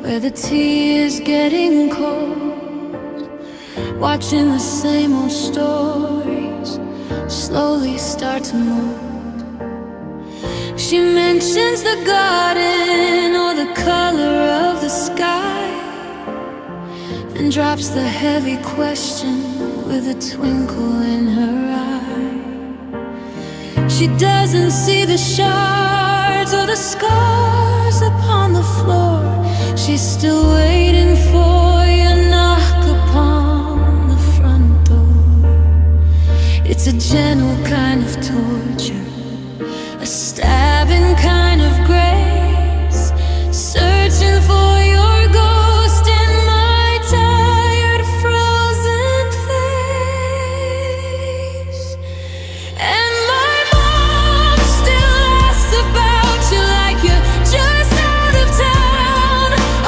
where the tea is getting cold, watching the same old stories slowly start to mold. She mentions the garden or the color of the sky, and drops the heavy question with a twinkle in her eye. She doesn't see the shards or the scars upon the floor. She's still waiting for your knock upon the front door. It's a gentle kind of torture, a stabbing kind of grace, searching for your ghost in my tired, frozen face. And my mom still asks about you like you're just out of town,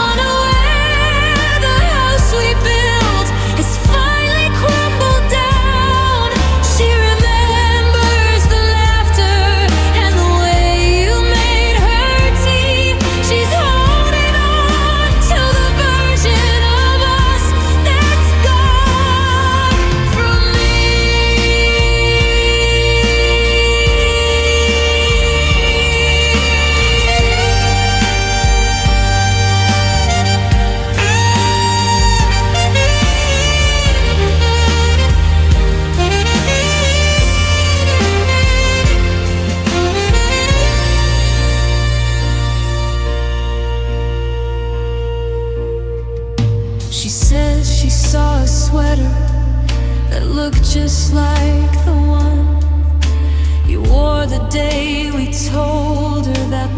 unaware the house we built has finally crumbled down. She remembers the laughter and the way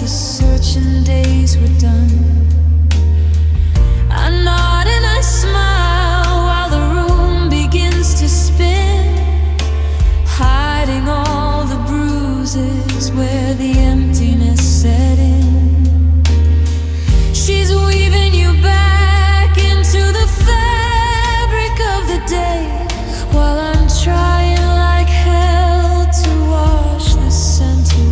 the searching days were done. I nod and I smile while the room begins to spin, hiding all the bruises where the emptiness set in. She's weaving you back into the fabric of the day, while I'm trying like hell to wash the scent away.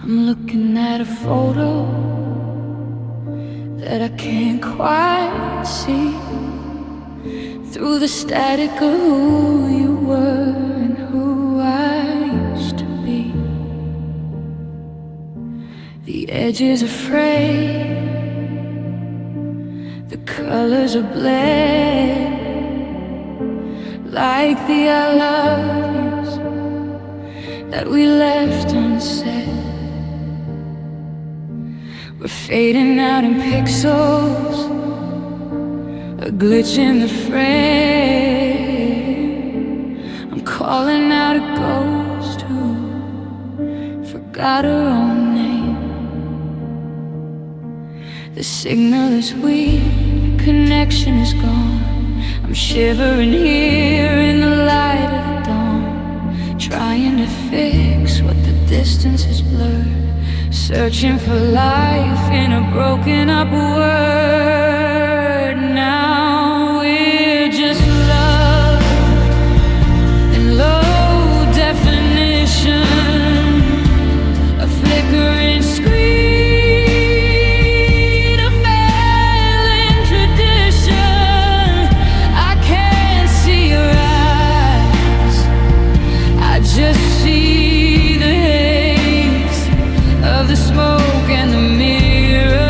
I'm looking at a photo that I can't quite see through the static of who you were and who I used to be. The edges are frayed, the colors are bled, like the I love yous that we left unsaid. We're fading out in pixels, a glitch in the frame. I'm calling out a ghost who forgot her own name. The signal is weak, the connection is gone. I'm shivering here in the light of the dawn, trying to fix what the distance has blurred, searching for life in a broken up word. Now we're just love in low definition, a flickering screen, a failing tradition. I can't see your eyes, I just see the haze of the smoke and the mirrors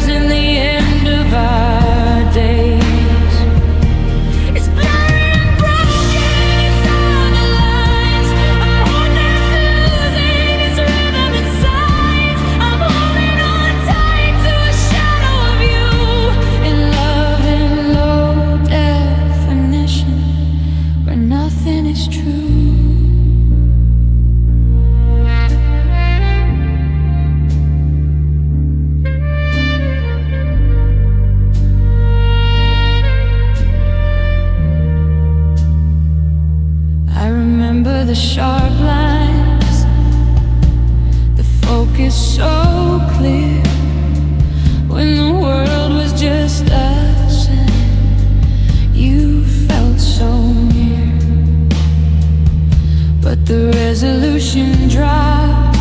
and the end of our focus so clear when the world was just us and you felt so near. But the resolution dropped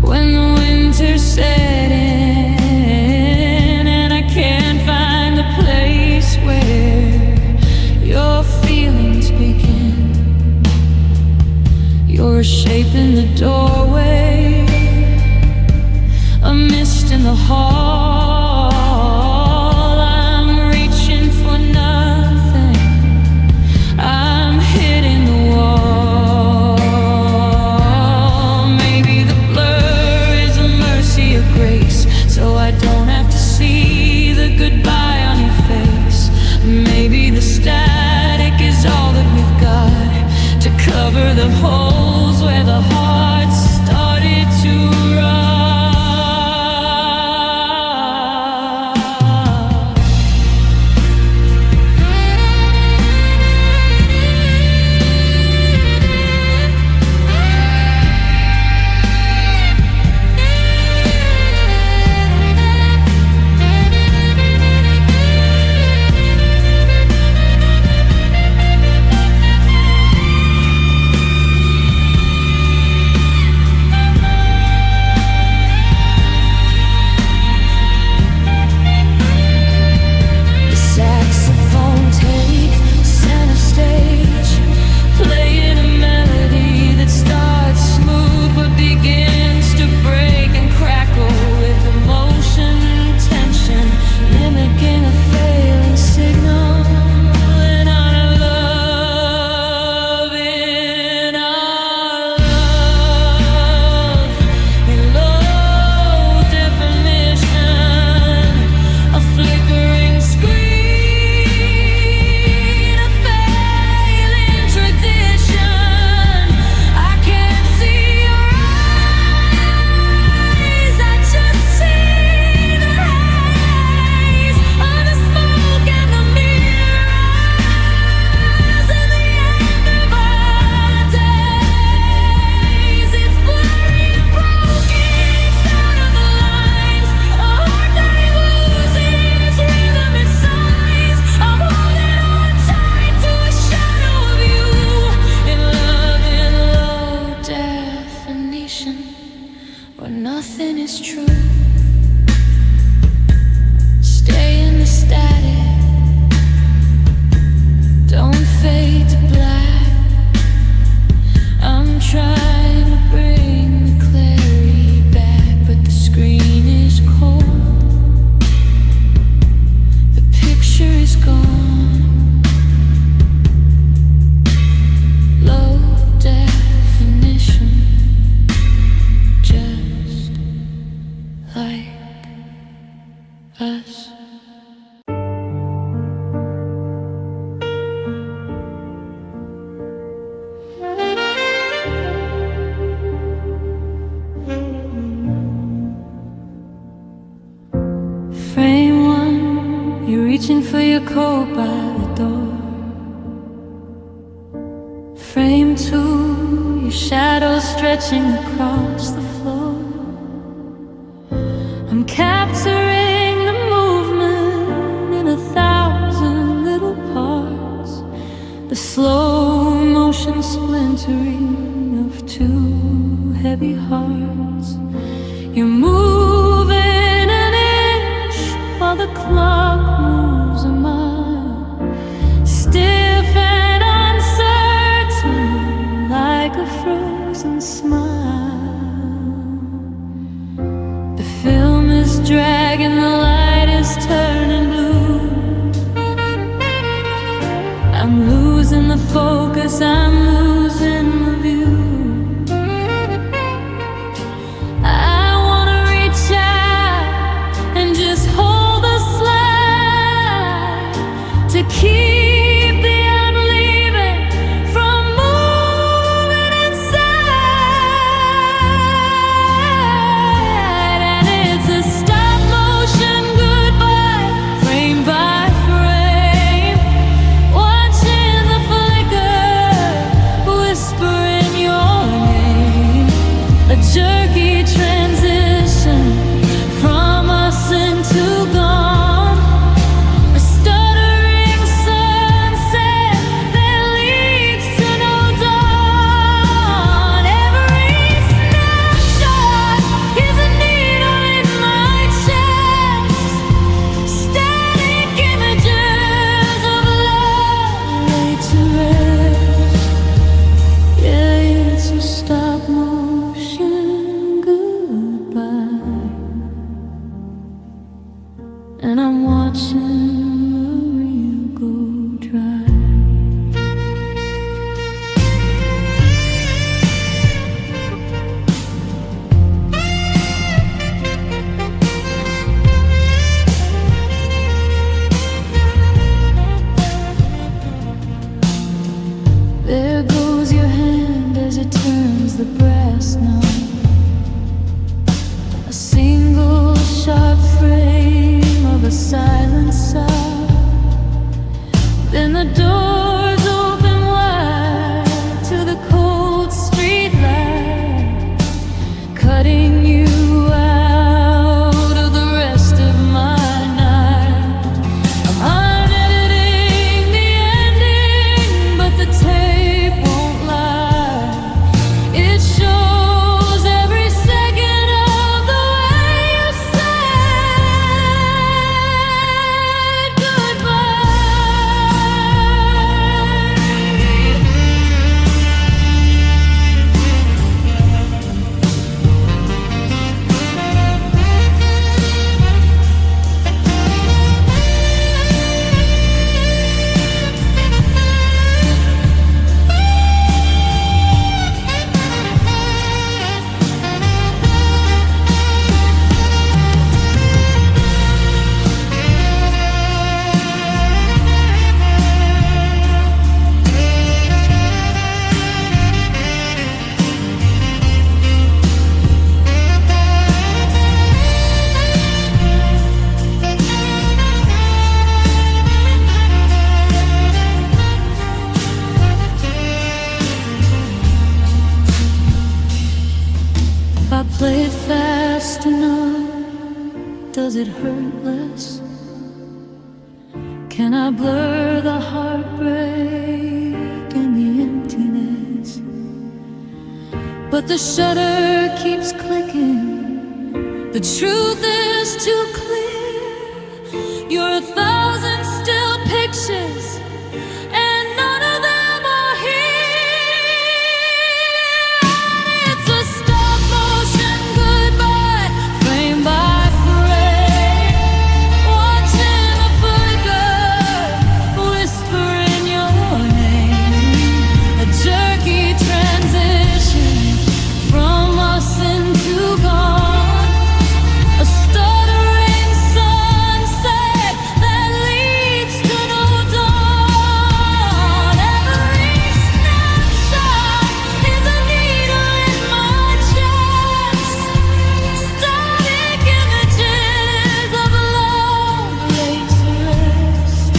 when the winter set in, and I can't find the place where your feelings begin. Your shape in the doorway, a mist in the hall. I'm reaching for nothing, I'm hitting the wall. Maybe the blur is a mercy or grace, so I don't have to see the goodbye on your face. Maybe the static is all that we've got to cover the holes where the heart started to run. Where nothing is true. Stay in the static, don't fade to black. I'm trying to bring the clarity back, but the screen is cold. The picture is gone. Low definition, just like us. Frame one, you're reaching for your coat by the door. Frame two, your shadow stretching across the floor. I'm capturing the movement in 1,000 little parts, the slow motion splintering of two heavy hearts. You're moving an inch while the clock moves a mile, stiff and uncertain like a frozen smile. The film is dragging, the light is turning blue. I'm losing the focus, I'm losing the view. I wanna reach out and just hold the slide to keep the unleaving from moving inside. And it's a stop motion goodbye, frame by frame, watching the flicker the brass note. A single sharp frame of a silent sound. Then the doors open wide to the cold street light, cutting you out of the rest of my night. I'm unediting the ending, but the tape won't lie. It shows every second of the way you said goodbye. If I play it fast enough, does it hurt less? Can I blur the heartbreak and the emptiness? But the shutter keeps clicking. The truth is too clear. You're 1,000 still pictures, and none of them are here. It's a stop motion goodbye, frame by frame, watching the flicker, whispering your name. A jerky transition from us into gone. A stuttering sunset that leads to no dawn. Every snapshot is a needle in my chest. Static images of love laid to rest.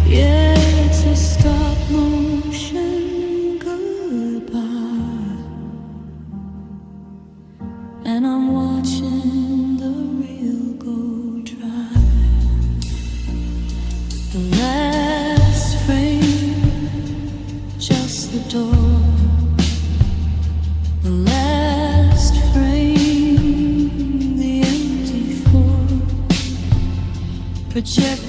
Yeah, it's a stop motion goodbye. And I'm watching the reel go dry. The last frame, just the door. The last frame, the empty floor. Project